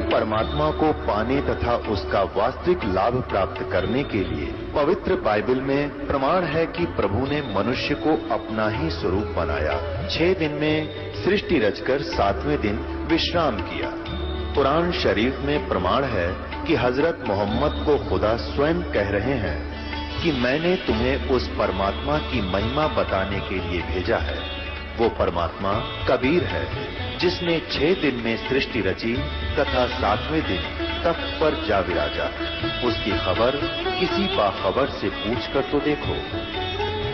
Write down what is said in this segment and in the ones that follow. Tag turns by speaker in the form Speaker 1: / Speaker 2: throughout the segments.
Speaker 1: परमात्मा को पाने तथा उसका वास्तविक लाभ प्राप्त करने के लिए पवित्र बाइबल में प्रमाण है कि प्रभु ने मनुष्य को अपना ही स्वरूप बनाया। 6 दिन में सृष्टि रचकर 7वें दिन विश्राम किया। कुरान शरीफ में प्रमाण है कि हजरत मोहम्मद को खुदा स्वयं कह रहे हैं कि मैंने तुम्हें उस परमात्मा की महिमा बताने के लिए भेजा है। वो परमात्मा कबीर है जिसने 6 दिन में सृष्टि रची तथा 7वें दिन तख्त पर जा विराजा। उसकी खबर किसी बाखबर से पूछ कर तो देखो।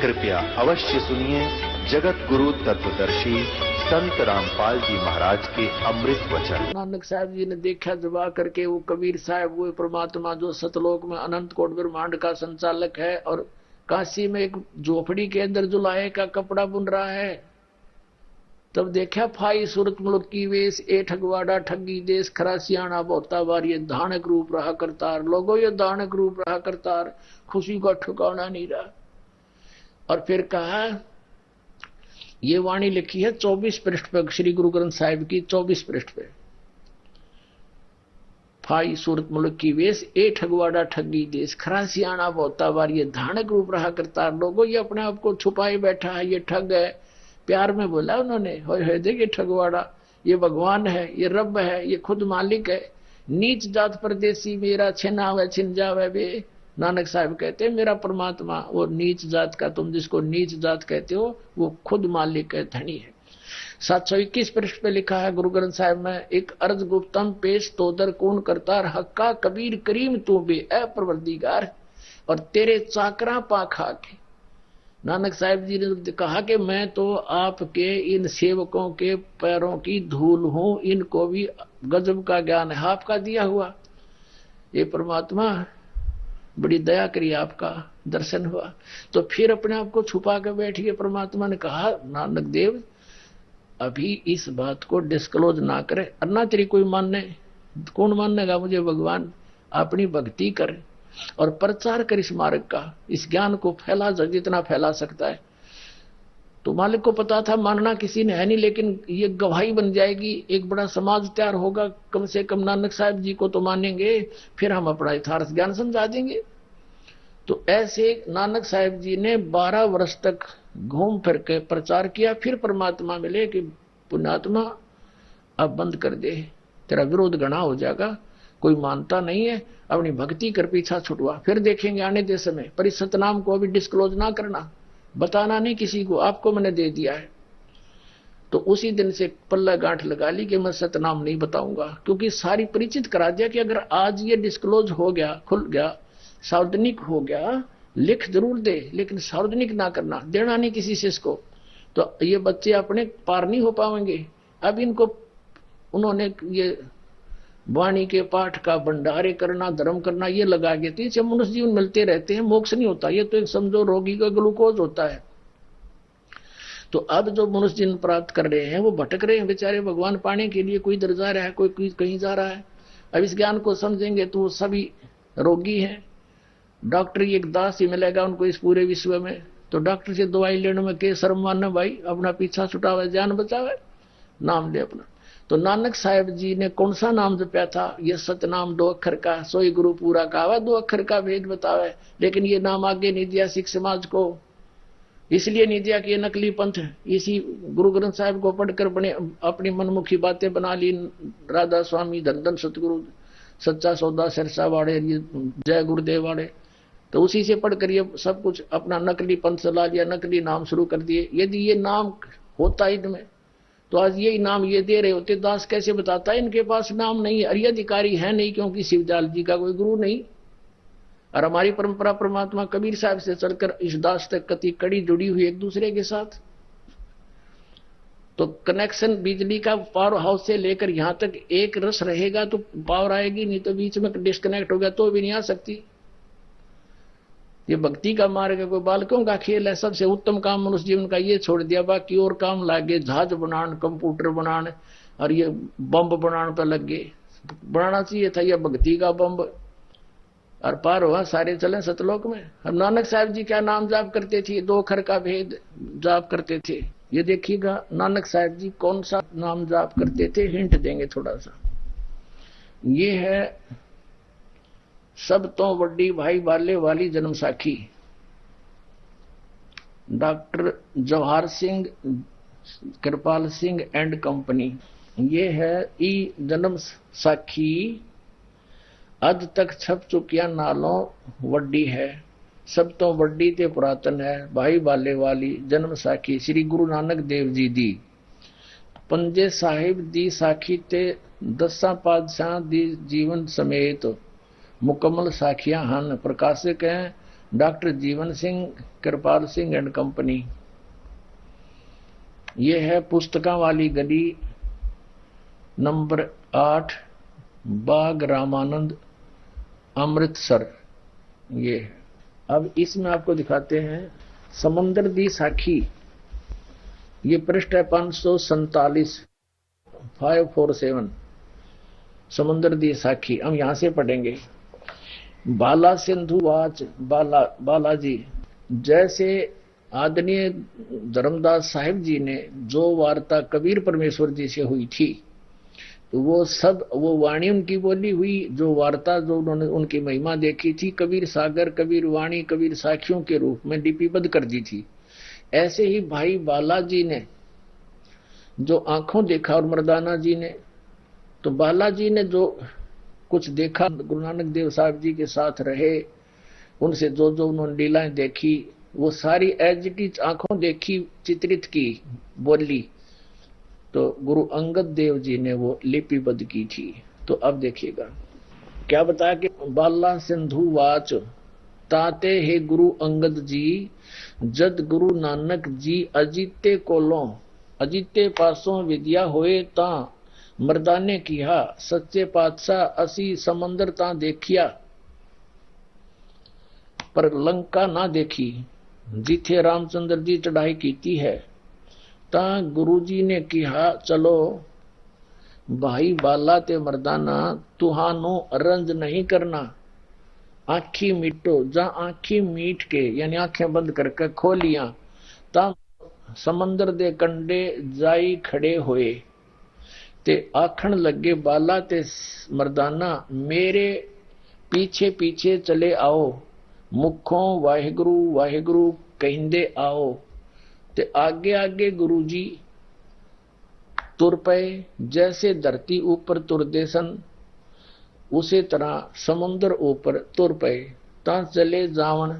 Speaker 1: कृपया अवश्य सुनिए जगत गुरु तत्वदर्शी संत रामपाल जी महाराज के अमृत वचन।
Speaker 2: नानक साहब जी ने देखा जब आकर के वो कबीर साहब वो परमात्मा जो सतलोक में अनंत कोट ब्रह्मांड का संचालक है और काशी में एक झोपड़ी के अंदर जो लाए का कपड़ा बुन रहा है, तब देखा फाई सूरत मुल्क की वेश ए ठगवाड़ा ठगी देश खरा सियाणा बोता बार ये धानक रूप रहा करतार। लोगों ये धानक रूप रहा करतार, खुशी का ठिकाना नहीं रहा। और फिर कहा ये वाणी लिखी है 24 पृष्ठ पे, श्री गुरु ग्रंथ साहिब की 24 पृष्ठ पे। फाई सूरत मुल्क की वेश ए ठगवाड़ा ठगी देश खरा सियाणा बोता बार ये धानक रूप रहा करतार। लोगों ये अपने आप को छुपाए बैठा है, ये ठग है। प्यार में बोला उन्होंने, होए देखिए ठगवाड़ा, ये भगवान है, ये रब है, ये खुद मालिक है। नीच जात परदेसी मेरा छिनावे छिन जावे बे। नानक साहब कहते हैं मेरा परमात्मा और नीच जात का, तुम जिसको नीच जात कहते हो वो खुद मालिक है, धनी है। 721 पृष्ठ पे लिखा है गुरु ग्रंथ साहिब में, एक अर्ज गुप्तम पेश तोदर कौन करतार हक्का कबीर करीम तू बे ए परवरदिगार और तेरे चाकरा पा खा के। नानक साहिब जी ने कहा कि मैं तो आपके इन सेवकों के पैरों की धूल हूं, इनको भी गजब का ज्ञान है आपका दिया हुआ। ये परमात्मा बड़ी दया करी, आपका दर्शन हुआ। तो फिर अपने आप को छुपा कर बैठिए। परमात्मा ने कहा नानक देव अभी इस बात को डिस्क्लोज ना करे, अन्ना तेरी कोई मानने, कौन मानेगा मुझे भगवान। अपनी भक्ति कर और प्रचार कर इस मार्ग का, इस ज्ञान को फैला जितना फैला सकता है। तो मालिक को पता था मानना किसी ने है नहीं, लेकिन ये गवाही बन जाएगी, एक बड़ा समाज तैयार होगा। कम से कम नानक साहब जी को तो मानेंगे, फिर हम अपना यथार्थ ज्ञान समझा देंगे। तो ऐसे नानक साहब जी ने 12 वर्ष तक घूम फिर के प्रचार किया। फिर परमात्मा मिले कि पुण्यात्मा अब बंद कर दे, तेरा विरोध घना हो जाएगा, कोई मानता नहीं है, अपनी भक्ति कर पीछा छुटवा, फिर देखेंगे आने दे समय। पर इस सतनाम को अभी डिस्क्लोज ना करना, बताना नहीं किसी को, आपको मैंने दे दिया है। तो उसी दिन से पल्ला गांठ लगा ली कि मैं सतनाम नहीं बताऊंगा, क्योंकि सारी परिचित करा दिया कि अगर आज ये डिस्क्लोज हो गया, खुल गया, सार्वजनिक हो गया, लिख जरूर दे लेकिन सार्वजनिक ना करना, देना नहीं किसी से इसको, तो ये बच्चे अपने पार नहीं हो पाएंगे। अब इनको उन्होंने ये वाणी के पाठ का भंडारे करना, धर्म करना, ये लगा के थी। जब मनुष्य जीवन मिलते रहते हैं, मोक्ष नहीं होता, ये तो एक समझो रोगी का ग्लूकोज होता है। तो अब जो मनुष्य जीवन प्राप्त कर रहे हैं वो भटक रहे हैं बेचारे भगवान पाने के लिए, कोई इधर जा रहा है, कोई कहीं जा रहा है। अब इस ज्ञान को समझेंगे तो वो सभी रोगी हैं। डॉक्टर एक दास ही मिलेगा उनको इस पूरे विश्व में। तो डॉक्टर से दवाई लेने में के शर्म मानना भाई, अपना पीछा छुटावे, जान बचावे, नाम ले अपना। तो नानक साहब जी ने कौन सा नाम जपया था, ये सतनाम 2 अक्षर का, सोई गुरु पूरा कहावा, 2 अक्षर का भेद बतावे। लेकिन ये नाम आगे नहीं दिया सिख समाज को, इसलिए नहीं दिया कि ये नकली पंथ है। इसी गुरु ग्रंथ साहिब को पढ़कर बने अपनी मनमुखी बातें बना ली, राधा स्वामी धन धन सतगुरु सच्चा सौदा सिरसा वाड़े, जय गुरुदेव वाड़े। तो उसी से पढ़कर ये सब कुछ अपना नकली पंथ चला लिया, नकली नाम शुरू कर दिए। यदि ये नाम होता इनमें तो आज यही नाम ये दे रहे होते। दास कैसे बताता है इनके पास नाम नहीं, अर्य अधिकारी है नहीं, क्योंकि शिवजाल जी का कोई गुरु नहीं। और हमारी परंपरा परमात्मा कबीर साहब से चलकर इस दास तक कति कड़ी जुड़ी हुई एक दूसरे के साथ। तो कनेक्शन बिजली का पावर हाउस से लेकर यहां तक एक रस रहेगा तो पावर आएगी, नहीं तो बीच में डिस्कनेक्ट हो गया तो भी नहीं आ सकती। ये भक्ति का मार्ग है, कोई बालकों का खेल है। सबसे उत्तम काम मनुष्य जीवन का ये छोड़ दिया, बाकी और काम लागे, जहाज बनाने, कंप्यूटर बनाने और ये बम बनाने पर लग गए। बनाना चाहिए था यह भक्ति का बम, और पार हुआ सारे चले सतलोक में। हम नानक साहब जी क्या नाम जाप करते थे, 2 अक्षर का भेद जाप करते थे। ये देखिएगा नानक साहब जी कौन सा नाम जाप करते थे, हिंट देंगे थोड़ा सा। ये है सब तो बड़ी भाई बाले वाली जन्म साखी। Doctor Jawahar Singh Kirpal Singh and company. ये है ई जन्म साखी अज तक छप चुकिया नालों वड्डी है, सब तो वड्डी ते पुरातन है। भाई बाले वाली जन्म साखी श्री गुरु नानक देव जी दी। पंजे साहिब दी साखी ते 10 पातशाह दी जीवन समेत मुकम्मल साखियां हन। प्रकाशक हैं doctor Jeevan Singh Kirpal Singh and company. ये है पुस्तकां वाली गली नंबर 8 बाग रामानंद अमृतसर। ये अब इसमें आपको दिखाते हैं समंदर दी साखी। ये पृष्ठ है 547 547 समंदर दी साखी। हम यहां से पढ़ेंगे। बाला सिंधु वाच बालाजी। जैसे आदरणीय धर्मदास साहिब जी ने जो वार्ता कबीर परमेश्वर जी से हुई थी, तो वो वाणी उनकी बोली हुई, जो वार्ता जो उन्होंने उनकी महिमा देखी थी, कबीर सागर कबीर वाणी कबीर साखियों के रूप में लिपिबद्ध कर दी थी। ऐसे ही भाई बालाजी ने जो आंखों देखा और मर्दाना जी ने, तो बालाजी ने जो कुछ देखा, गुरु नानक देव साहब जी के साथ रहे, उनसे जो जो उन्होंने लीलाएं देखी, वो सारी एज इट इज आंखों देखी चित्रित की बोली, तो गुरु अंगद देव जी ने वो लिपिबद्ध की थी। तो अब देखिएगा क्या बताया कि बाला सिंधु वाच ताते हे गुरु अंगद जी जद गुरु नानक जी अजीते कोलों अजीते पासों विद्या होए ता मर्दाने किया सच्चे पातशाह असी समंदर ता देखिया पर लंका ना देखी, जिथे रामचंद्र जी चढ़ाई कीती है। ता गुरु जी ने कहा चलो भाई बाला ते मर्दाना तुहानो रंज नहीं करना, आखी मीटो। जा आखी मीट के यानी आंखें बंद करके खोलियां, ता समंदर दे कंडे जाई खड़े होए ते आखण लगे बाला ते मर्दाना मेरे पीछे पीछे चले आओ, मुखों वाहिगुरु वाहिगुरु कहिंदे आओ। ते आगे आगे गुरु जी तुर पे, जैसे धरती ऊपर तुरदे सन उसी तरह समुद्र ऊपर तुर पे। ता चले जावन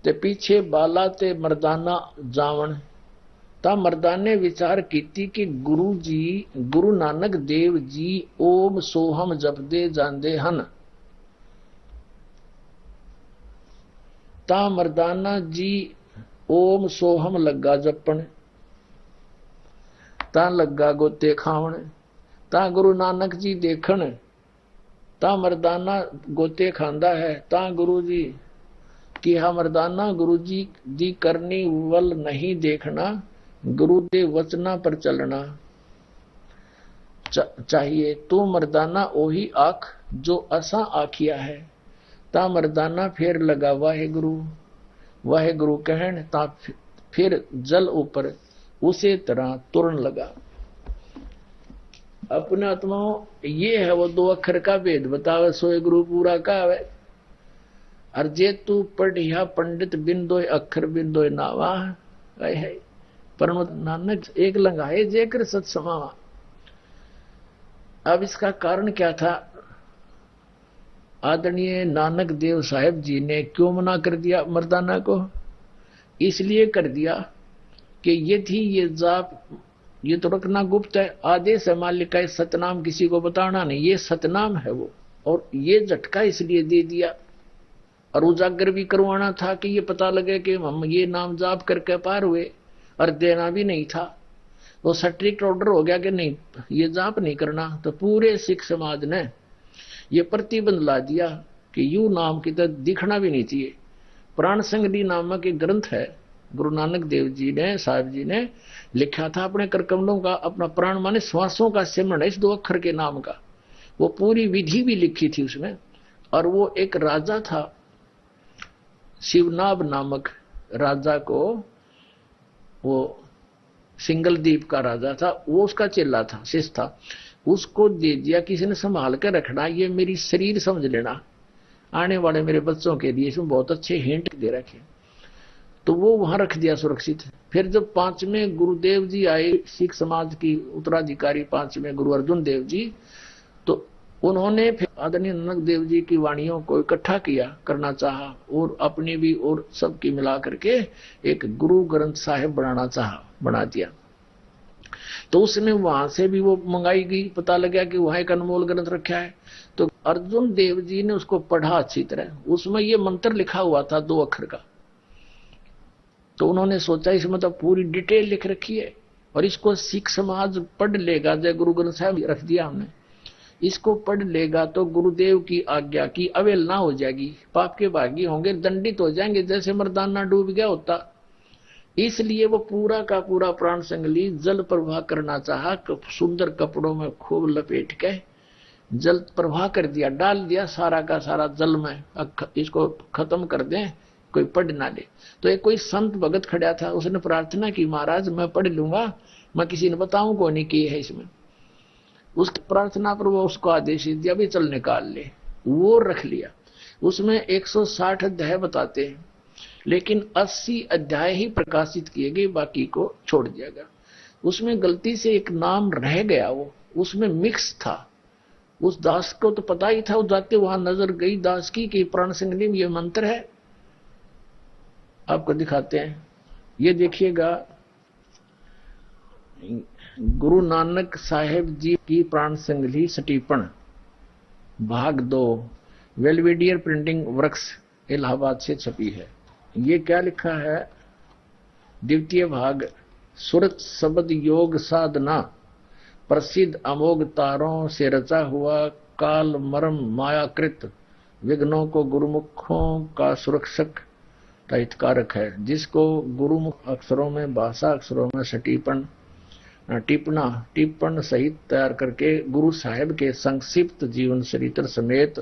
Speaker 2: ते पीछे बाला ते मर्दाना जावन। ता मर्दाने विचार कीती कि गुरु जी गुरु नानक देव जी ओम सोहम जपदे जांदे हन। ता मर्दाना जी ओम सोहम लगा जपन, ता लगा गोते खावन। ता गुरु नानक जी देखन, ता मर्दाना गोते खांदा है। ता गुरु जी किहा मर्दाना गुरु जी दी करनी वल नहीं देखना, गुरु दे वचना पर चलना चाहिए। तू मर्दाना ओही आख जो असा आखिया है। ता मर्दाना फिर लगा वाहेगुरु वाहेगुरु कहन, ता फिर जल ऊपर उसी तरह तुरन लगा। अपने आत्माओं ये है वो 2 अक्षर का भेद बतावे, सोए गुरु पूरा का है। और जे तू पढ़िया पंडित बिंदो अक्षर बिंदो नावा है, परम नानक एक लंगाए जेकर सत समावा। अब इसका कारण क्या था? आदरणीय नानक देव साहिब जी ने क्यों मना कर दिया मर्दाना को? इसलिए कर दिया कि ये थी ये जाप, ये तो रखना गुप्त है। आदेश है मालिक का, सतनाम किसी को बताना नहीं, ये सतनाम है वो। और ये झटका इसलिए दे दिया और उजागर भी करवाना था कि ये पता लगे कि हम ये नाम जाप करके पार हुए, और देना भी नहीं था। वो स्ट्रिक्ट ऑर्डर हो गया कि नहीं ये जाप नहीं करना। तो पूरे सिख समाज ने ये प्रतिबंध ला दिया कि यू नाम की तो दिखना भी नहीं चाहिए। प्राण संगति नामक एक ग्रंथ है, गुरु नानक देव जी ने साहब जी ने लिखा था अपने करकमलों का। अपना प्राण माने श्वासों का सिमरण है इस 2 अक्षर के नाम का। वो पूरी विधि भी लिखी थी उसमें। और वो एक राजा था शिवनाभ नामक राजा को, वो सिंगल द्वीप का राजा था, वो उसका चेला था, शिष्य था। उसको दे दिया, किसी ने संभाल कर रखना, ये मेरी शरीर समझ लेना, आने वाले मेरे बच्चों के लिए इसमें बहुत अच्छे हिंट दे रखे। तो वो वहां रख दिया सुरक्षित। फिर जब 5वें गुरुदेव जी आए, सिख समाज की उत्तराधिकारी 5वें गुरु अर्जुन देव जी, तो उन्होंने फिर आदरणीय नानक देव जी की वाणियों को इकट्ठा किया, करना चाहा, और अपनी भी और सबकी मिला करके एक गुरु ग्रंथ साहिब बनाना चाहा, बना दिया। तो उसने वहां से भी वो मंगाई गई, पता लगा कि वहां एक अनमोल ग्रंथ रखा है। तो अर्जुन देव जी ने उसको पढ़ा अच्छी तरह, उसमें ये मंत्र लिखा हुआ था 2 अक्षर का। तो उन्होंने सोचा इसमें तो पूरी डिटेल लिख रखी है और इसको सिख समाज पढ़ लेगा, जय गुरु ग्रंथ साहिब रख दिया हमने, इसको पढ़ लेगा तो गुरुदेव की आज्ञा की अवहेलना हो जाएगी, पाप के भागी होंगे, दंडित हो जाएंगे, जैसे मर्दाना डूब गया होता। इसलिए वो पूरा का पूरा प्राण संगली जल प्रवाह करना चाहा, सुंदर कपड़ों में खूब लपेट के जल प्रवाह कर दिया, डाल दिया सारा का सारा जल में, इसको खत्म कर दें, कोई पढ़ ना ले। तो एक कोई संत भगत खड़ा था, उसने प्रार्थना की, महाराज मैं पढ़ लूंगा, मैं किसी ने बताऊं को नहीं की है इसमें। उसकी प्रार्थना पर वो उसको आदेश दिया भी चल निकाल ले, वो रख लिया। उसमें 160 अध्याय बताते हैं, लेकिन 80 अध्याय ही प्रकाशित किए गए, बाकी को छोड़ दिया गया। उसमें गलती से एक नाम रह गया, वो उसमें मिक्स था। उस दास को तो पता ही था, वो जाते वहां नजर गई दास की कि प्राण संगली में ये मंत्र है, आपको दिखाते हैं, ये देखिएगा, गुरु नानक साहेब जी की प्राण संगली सटीपण भाग 2 वेलवेडियर प्रिंटिंग वर्क्स इलाहाबाद से छपी है। ये क्या लिखा है, द्वितीय भाग, सुरत शब्द योग साधना, प्रसिद्ध अमोघ तारों से रचा हुआ काल मर्म मायाकृत विघ्नों को गुरुमुखों का सुरक्षक हितकारक है, जिसको गुरुमुख अक्षरों में, भाषा अक्षरों में सटीपण टिप्पण सहित तैयार करके गुरु साहिब के संक्षिप्त जीवन चरित्र समेत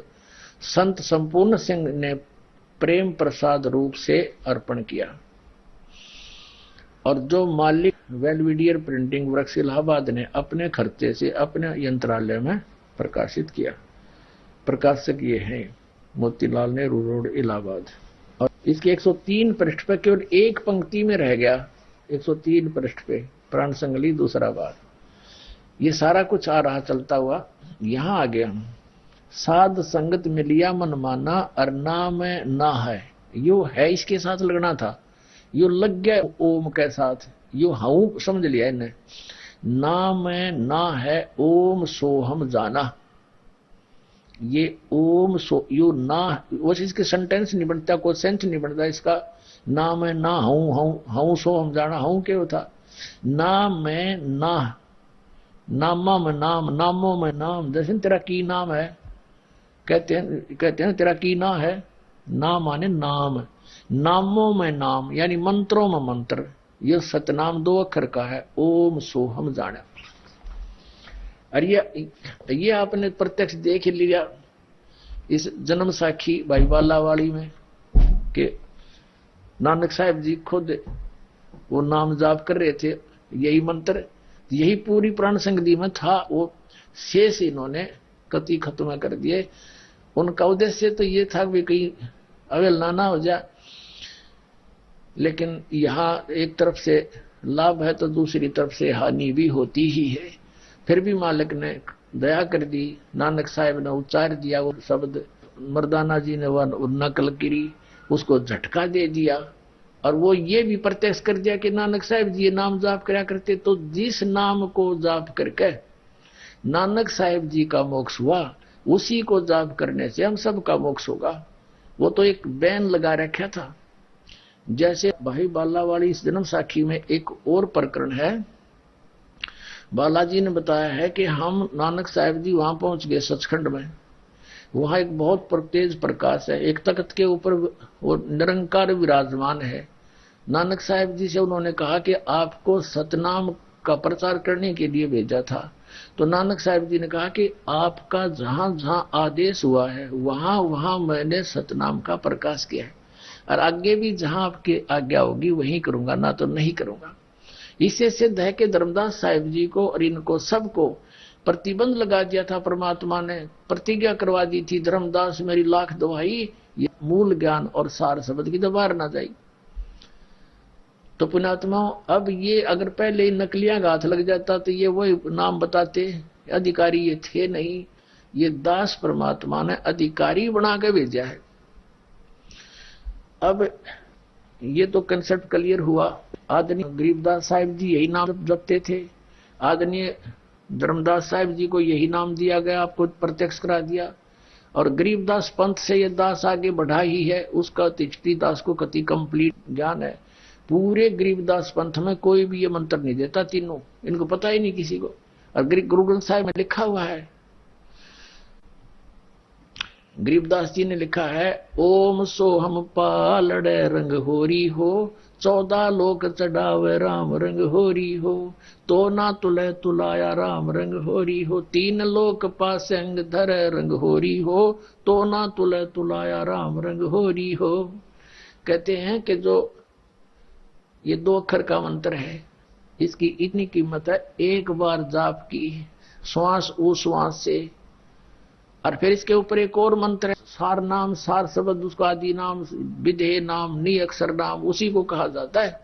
Speaker 2: संत संपूर्ण सिंह ने प्रेम प्रसाद रूप से अर्पण किया, और जो मालिक वेलविडियर प्रिंटिंग वर्क्स इलाहाबाद ने अपने खर्चे से अपने यंत्रालय में प्रकाशित किया। प्रकाशक ये हैं मोतीलाल नेहरू रोड इलाहाबाद। और इसके 103 पृष्ठ पर केवल एक पंक्ति में रह गया, 103 पृष्ठ पे प्राण संगली दूसरा बार। ये सारा कुछ आ रहा चलता हुआ, यहां आ गया हम, साध संगत मिलिया मन माना अरना में ना है, यो है इसके साथ लगना था, यो लग गया ओम के साथ, यो हूं समझ लिया इन्हें, ना में ना है ओम सोहम जाना, ये ओम सो यो ना, वैसे इसके सेंटेंस नहीं बनता, कोई सेंस नहीं बनता इसका, ना मैं ना हूं सो हम जाना, हूं क्यों था, ना मैं ना, नामा में नाम, नामों में नाम, जैसे तेरा की नाम है, कहते हैं तेरा की ना है, नाम माने नाम, नामों में नाम यानी मंत्रों में मंत्र, यह सतनाम 2 अक्षर का है, ओम सोहम जाना। और ये आपने प्रत्यक्ष देख लिया इस जन्म साखी भाई बाला वाली में कि नानक साहब जी खुद वो नाम जाप कर रहे थे, यही मंत्र, यही पूरी प्राण संगति में था, वो शेष इन्होंने कति खत्म कर दिए। उनका उद्देश्य तो ये था कि कहीं अवहेलना ना हो जाए, लेकिन यहाँ एक तरफ से लाभ है तो दूसरी तरफ से हानि भी होती ही है। फिर भी मालिक ने दया कर दी, नानक साहब ने उच्चार दिया वो शब्द, मर्दाना जी ने वह नकल करी, उसको झटका दे दिया, और वो ये भी प्रत्यक्ष कर दिया कि नानक साहब जी ये नाम जाप करा करते, तो जिस नाम को जाप करके नानक साहब जी का मोक्ष हुआ, उसी को जाप करने से हम सबका मोक्ष होगा। वो तो एक बैन लगा रखा था। जैसे भाई बाला वाली इस जन्म साखी में एक और प्रकरण है, बालाजी ने बताया है कि हम नानक साहब जी वहां पहुंच गए सचखंड में, वहां एक बहुत तेज प्रकाश है, एक तख्त के ऊपर वो निरंकार विराजमान है। नानक साहब जी से उन्होंने कहा कि आपको सतनाम का प्रचार करने के लिए भेजा था, तो नानक साहब जी ने कहा कि आपका जहां जहां आदेश हुआ है वहां वहां मैंने सतनाम का प्रकाश किया है, और आगे भी जहां आपकी आज्ञा होगी वहीं करूंगा, ना तो नहीं करूंगा। इससे सिद्ध है कि धर्मदास साहिब जी को और इनको सबको प्रतिबंध लगा दिया था परमात्मा ने, प्रतिज्ञा करवा दी थी, धर्मदास मेरी लाख दुहाई, ये मूल ज्ञान और सार शब्द की दबार ना जाए। तो पुण्यात्माओं, अब ये अगर पहले नकलियां का हाथ लग जाता तो ये वही नाम बताते, अधिकारी ये थे नहीं, ये दास परमात्मा ने अधिकारी बना के भेजा है। अब ये तो कंसेप्ट क्लियर हुआ। आदरणीय गरीबदास साहिब जी यही नाम जपते थे, आदरणीय धर्मदास साहिब जी को यही नाम दिया गया, आपको प्रत्यक्ष करा दिया। और गरीबदास पंथ से ये दास आगे बढ़ा ही है, उसका तिचती दास को कति कंप्लीट ज्ञान है। पूरे गरीबदास पंथ में कोई भी ये मंत्र नहीं देता, तीनों इनको पता ही नहीं किसी को। और गुरु ग्रंथ साहिब में लिखा हुआ है, गरीबदास जी ने लिखा है, ओम सोहम पालड़े रंग होरी हो, 14 लोक चढ़ावे राम रंग होरी हो, तो ना तुले तुलाया राम रंग होरी हो, 3 लोक पासे अंग धरे रंग होरी हो, तो ना तुले तुलाया राम रंग होरी हो। कहते हैं कि जो ये 2 अक्षर का मंत्र है, इसकी इतनी कीमत है, एक बार जाप की श्वास उश्वास से। और फिर इसके ऊपर एक और मंत्र है, सार नाम, सार शब्द, उसका आदि नाम, विधेय नाम, नी अक्षर नाम, उसी को कहा जाता है,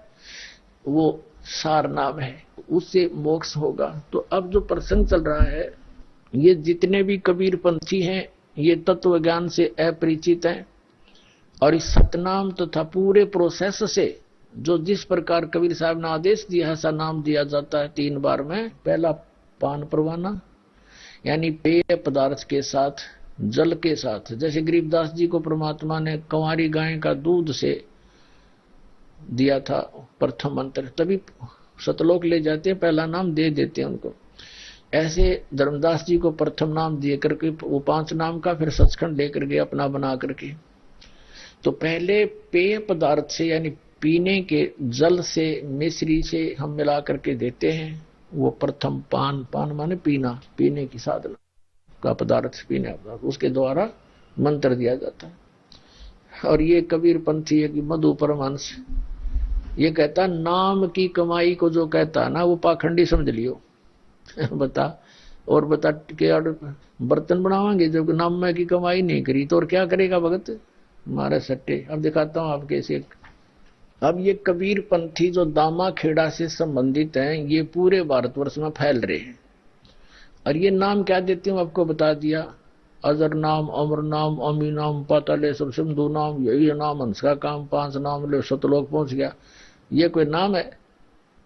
Speaker 2: वो सार नाम है, उससे मोक्ष होगा। तो अब जो प्रसंग चल रहा है, ये जितने भी कबीर पंथी हैं ये तत्व ज्ञान से अपरिचित हैं, और इस सतनाम तथा पूरे प्रोसेस से जो जिस प्रकार कबीर साहब ने आदेश दिया, ऐसा नाम दिया जाता है 3 बार में। पहला पान परवाना, यानी पेय पदार्थ के साथ, जल के साथ। जैसे गरीबदास जी को परमात्मा ने कंवारी गाय का दूध से दिया था प्रथम मंत्र, तभी सतलोक ले जाते हैं, पहला नाम दे देते हैं उनको। ऐसे धर्मदास जी को प्रथम नाम दिए करके वो 5 नाम का फिर सचखंड लेकर गए अपना बना करके। तो पहले पेय पदार्थ से, यानी पीने के जल से, मिश्री से हम मिला करके देते हैं, वो प्रथम पान, पान माने पीना, पीने की साधना का पदार्थ, पीने का, उसके द्वारा मंत्र दिया जाता है। और ये कबीर पंथी है कि मधु परमहंस ये कहता, नाम की कमाई को जो कहता है ना, वो पाखंडी समझ लियो। बता और बता के बर्तन बनावांगे जब नाम में की कमाई नहीं करी तो और क्या करेगा भगत, मारे सट्टे। अब दिखाता हूं आपके से। अब ये कबीर पंथी जो दामा खेड़ा से संबंधित हैं, ये पूरे भारतवर्ष में फैल रहे हैं। और ये नाम क्या देते हूँ आपको बता दिया, अजर नाम, अमर नाम, अमी नाम, पातालेश्वर सिंधु नाम, यही नाम, हंस का काम, 5 नाम ले सतलोक पहुंच गया। ये कोई नाम है?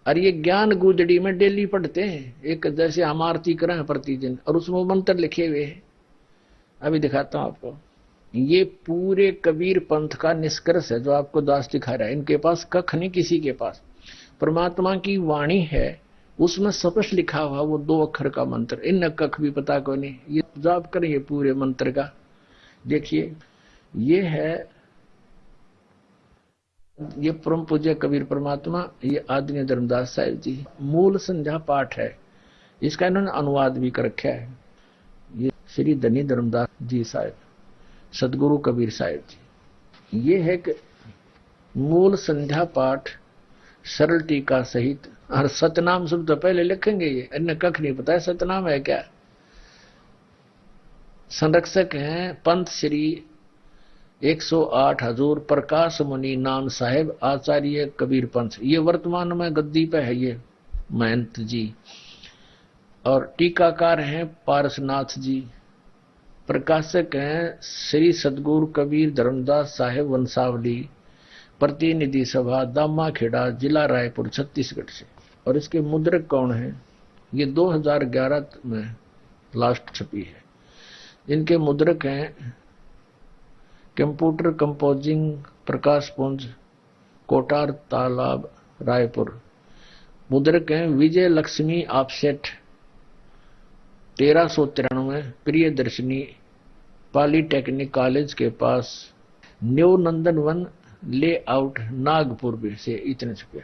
Speaker 2: और ये ज्ञान गुदड़ी में डेली पढ़ते हैं, एक जैसे हम आरती करें प्रतिदिन, और उसमें मंत्र लिखे हुए हैं। अभी दिखाता हूँ आपको। ये पूरे कबीर पंथ का निष्कर्ष है जो आपको दास दिखा रहा है। इनके पास कख नहीं, किसी के पास परमात्मा की वाणी है, उसमें स्पष्ट लिखा हुआ वो 2 अक्षर का मंत्र, इन कख भी पता को नहीं। ये जाप करें ये पूरे मंत्र का। देखिए ये है, ये परम पूज्य कबीर परमात्मा, ये आदरणीय धर्मदास साहिब जी, मूल संध्या पाठ है, इसका इन्होंने अनुवाद भी कर रखा है। ये श्री धनी धर्मदास जी साहिब, सदगुरु कबीर साहिब जी। ये है कि मूल संध्या पाठ सरल टीका सहित, और सतनाम शब्द तो पहले लिखेंगे, ये अन्य कख नहीं पता है सतनाम है क्या। संरक्षक हैं पंथ श्री 108 हजूर प्रकाश मुनि नाम साहेब आचार्य कबीर पंथ। ये वर्तमान में गद्दी पे है ये महंत जी। और टीकाकार हैं पारसनाथ जी। प्रकाशक हैं श्री सदगुरु कबीर धर्मदास साहेब वंशावली, प्रतिनिधि सभा दामा खेड़ा, जिला रायपुर, छत्तीसगढ़ से। और इसके मुद्रक कौन है? ये 2011 में लास्ट छपी है। इनके मुद्रक हैं कंप्यूटर कंपोजिंग प्रकाश पुंज, कोटार तालाब, रायपुर। मुद्रक हैं Vijay Lakshmi offset 1393, Priyadarshini, polytechnic college के पास, new Nandanvan layout, Nagpur से। इतने छपे।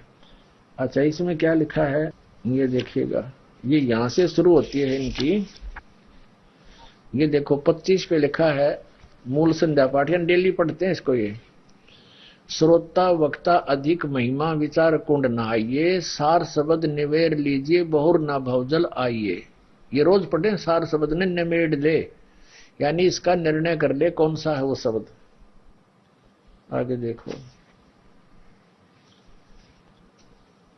Speaker 2: अच्छा, इसमें क्या लिखा है ये देखिएगा। ये यहां से शुरू होती है इनकी। ये देखो 25 पे लिखा है मूल संध्या पाठ, यानी डेली पढ़ते हैं इसको। ये श्रोता वक्ता अधिक महिमा विचार कुंड नहाइए, सार शब्द निवेर लीजिए बहुर ना भवजल आइए। ये रोज पढ़े सार शब्द ने निमेड़ ले, यानी इसका निर्णय कर ले कौन सा है वो शब्द। आगे देखो,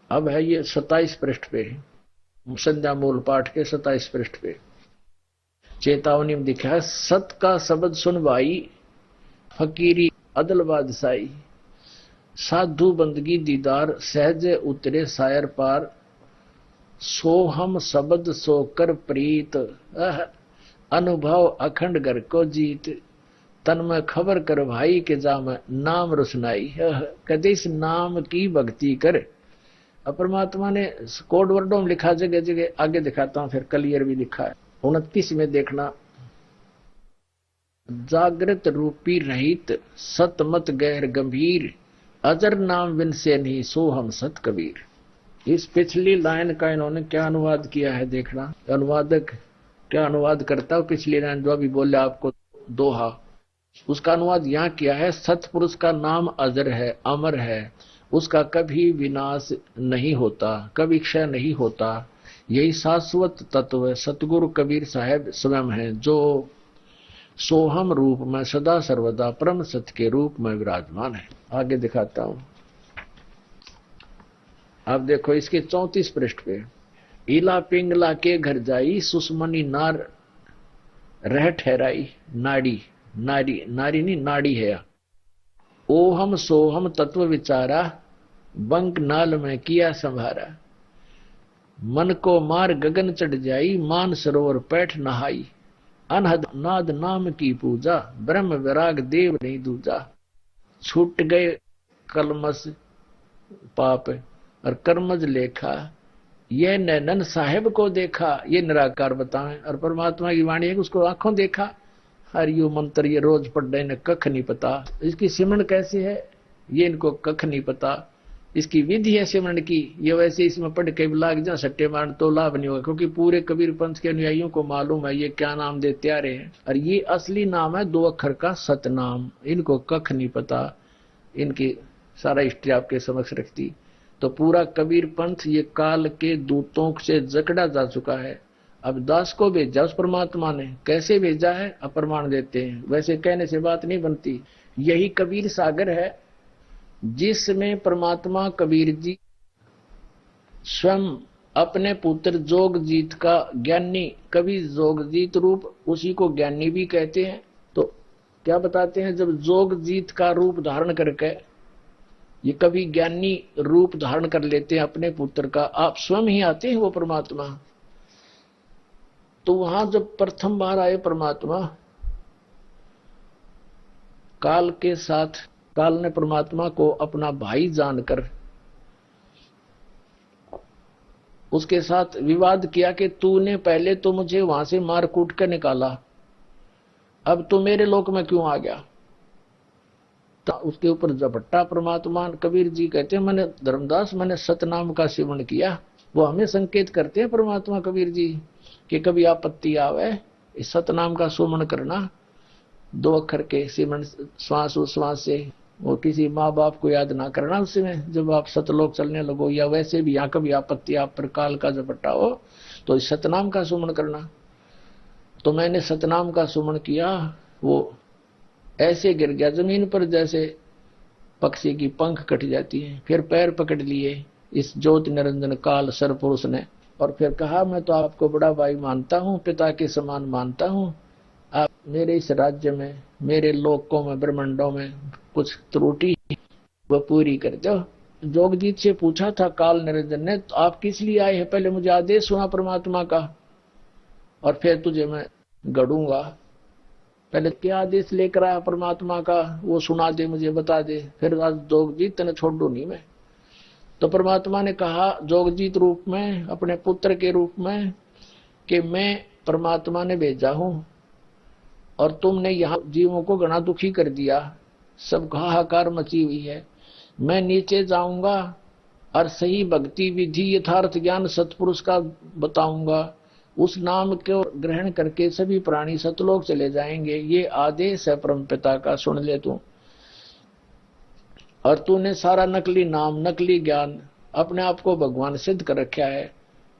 Speaker 2: अब है ये 27 पृष्ठ पे, संध्या मूल पाठ के 27 पृष्ठ पे चेतावनी में दिखा है, सत का शब्द सुन भाई, फकीरी अदल बादशाही, साधु बंदगी दीदार, सहज उतरे सायर पार, सो हम शब्द सो कर प्रीत, अनुभव अखंड घर को जीत, तन में खबर कर भाई के जाम नाम रुसनाई। कहते इस नाम की भक्ति कर। परमात्मा ने कोड वर्डों में लिखा, जगह जगह आगे दिखाता हूं, फिर क्लियर भी लिखा है। 29 में देखना, जागृत रूपी रहित सतमत गैर गंभीर, अजर नाम बिन से नहीं सो हम सत कबीर। इस पिछली लाइन का इन्होंने क्या अनुवाद किया है देखना, अनुवादक क्या अनुवाद करता है। पिछली लाइन जो अभी बोले आपको दोहा, उसका अनुवाद यहाँ किया है, सतपुरुष का नाम अजर है, अमर है, उसका कभी विनाश नहीं होता, कभी क्षय नहीं होता, यही शाश्वत तत्व सतगुरु कबीर साहब स्वयं है, जो सोहम रूप में सदा सर्वदा परम सत्य के रूप में विराजमान है। आगे दिखाता हूं, अब देखो इसके 34 पृष्ठ पे, इला पिंगला के घर जाई, सुषमनी नार रह ठहराई, नाड़ी नारी नारी नहीं नाड़ी है, ओहम सोहम तत्व विचारा, बंक नाल में किया संभारा, मन को मार गगन चढ़ जाई, मान सरोवर पैठ नहाई, अनहद नाद नाम की पूजा, ब्रह्म विराग देव नहीं दूजा, छूट गए कलमस पाप और कर्मज लेखा, यह नैनन साहेब को देखा। ये निराकार बताएं, और परमात्मा की वाणी है उसको आंखों देखा। हरियो मंत्र ये रोज पढ़ रहे, इन्हें कख नहीं पता, इसकी सिमरण कैसे है ये इनको कख नहीं पता, इसकी विधि है सिमरण की, ये वैसे इसमें पढ़ के लाग जा सट्टे मारन तो लाभ नहीं होगा, क्योंकि पूरे कबीर पंथ के अनुयायियों को मालूम है ये क्या नाम देते आ रहे हैं, और ये असली नाम है 2 अक्षर का सतनाम। इनको कख नहीं पता, इनकी सारा हिस्ट्री आपके समक्ष रखती। तो पूरा कबीर पंथ ये काल के दूतों से जकड़ा जा चुका है। अब दास को भेजा उस परमात्मा ने, कैसे भेजा है अप्रमाण देते हैं, वैसे कहने से बात नहीं बनती। यही कबीर सागर है जिसमें परमात्मा कबीर जी स्वयं अपने पुत्र जोगजीत का ज्ञानी, कवि जोगजीत रूप, उसी को ज्ञानी भी कहते हैं। तो क्या बताते हैं, जब जोगजीत का रूप धारण करके ये कभी ज्ञानी रूप धारण कर लेते हैं अपने पुत्र का, आप स्वयं ही आते हैं वो परमात्मा। तो वहां जब प्रथम बार आए परमात्मा, काल के साथ, काल ने परमात्मा को अपना भाई जानकर उसके साथ विवाद किया कि तूने पहले तो मुझे वहां से मार कूट कर निकाला, अब तू मेरे लोक में क्यों आ गया। तो उसके ऊपर झपट्टा परमात्मा। कबीर जी कहते हैं, मैंने धर्मदास मैंने सतनाम का सेवन किया। वो हमें संकेत करते हैं परमात्मा कबीर जी कि कभी आपत्ति आवे इस सतनाम का सुमन करना, 2 अक्षर के सिमरण श्वास उश्वास से, वो किसी माँ बाप को याद ना करना उसमें जब आप सतलोक चलने लगो, या वैसे भी यहाँ कभी आपत्ति आप पर काल का झपट्टा हो तो इस सतनाम का सुमन करना। तो मैंने सतनाम का सुमन किया, वो ऐसे गिर गया जमीन पर जैसे पक्षी की पंख कट जाती है। फिर पैर पकड़ लिए इस ज्योति निरंजन काल सरपुरुष ने, और फिर कहा मैं तो आपको बड़ा भाई मानता हूँ, पिता के समान मानता हूँ, आप मेरे इस राज्य में, मेरे लोकों में, ब्रह्मांडों में कुछ त्रुटि वो पूरी कर दो। जोगजीत से पूछा था काल निरंजन ने, तो आप किस लिए आए हैं, पहले मुझे आदेश सुना परमात्मा का और फिर तुझे मैं गढ़ूंगा। पहले क्या आदेश लेकर आया परमात्मा का वो सुना दे, मुझे बता दे, फिर आज जोगजीत तेने छोड़ दू नहीं मैं। तो परमात्मा ने कहा जोगजीत रूप में, अपने पुत्र के रूप में, कि मैं परमात्मा ने भेजा हूं और तुमने यहाँ जीवों को घना दुखी कर दिया, सब हाहाकार मची हुई है। मैं नीचे जाऊंगा और सही भक्ति विधि यथार्थ ज्ञान सतपुरुष का बताऊंगा, उस नाम को ग्रहण करके सभी प्राणी सतलोक चले जाएंगे। ये आदेश है परमपिता का, सुन ले तू। और तूने सारा नकली नाम, नकली ज्ञान अपने आप को भगवान सिद्ध कर रखा है,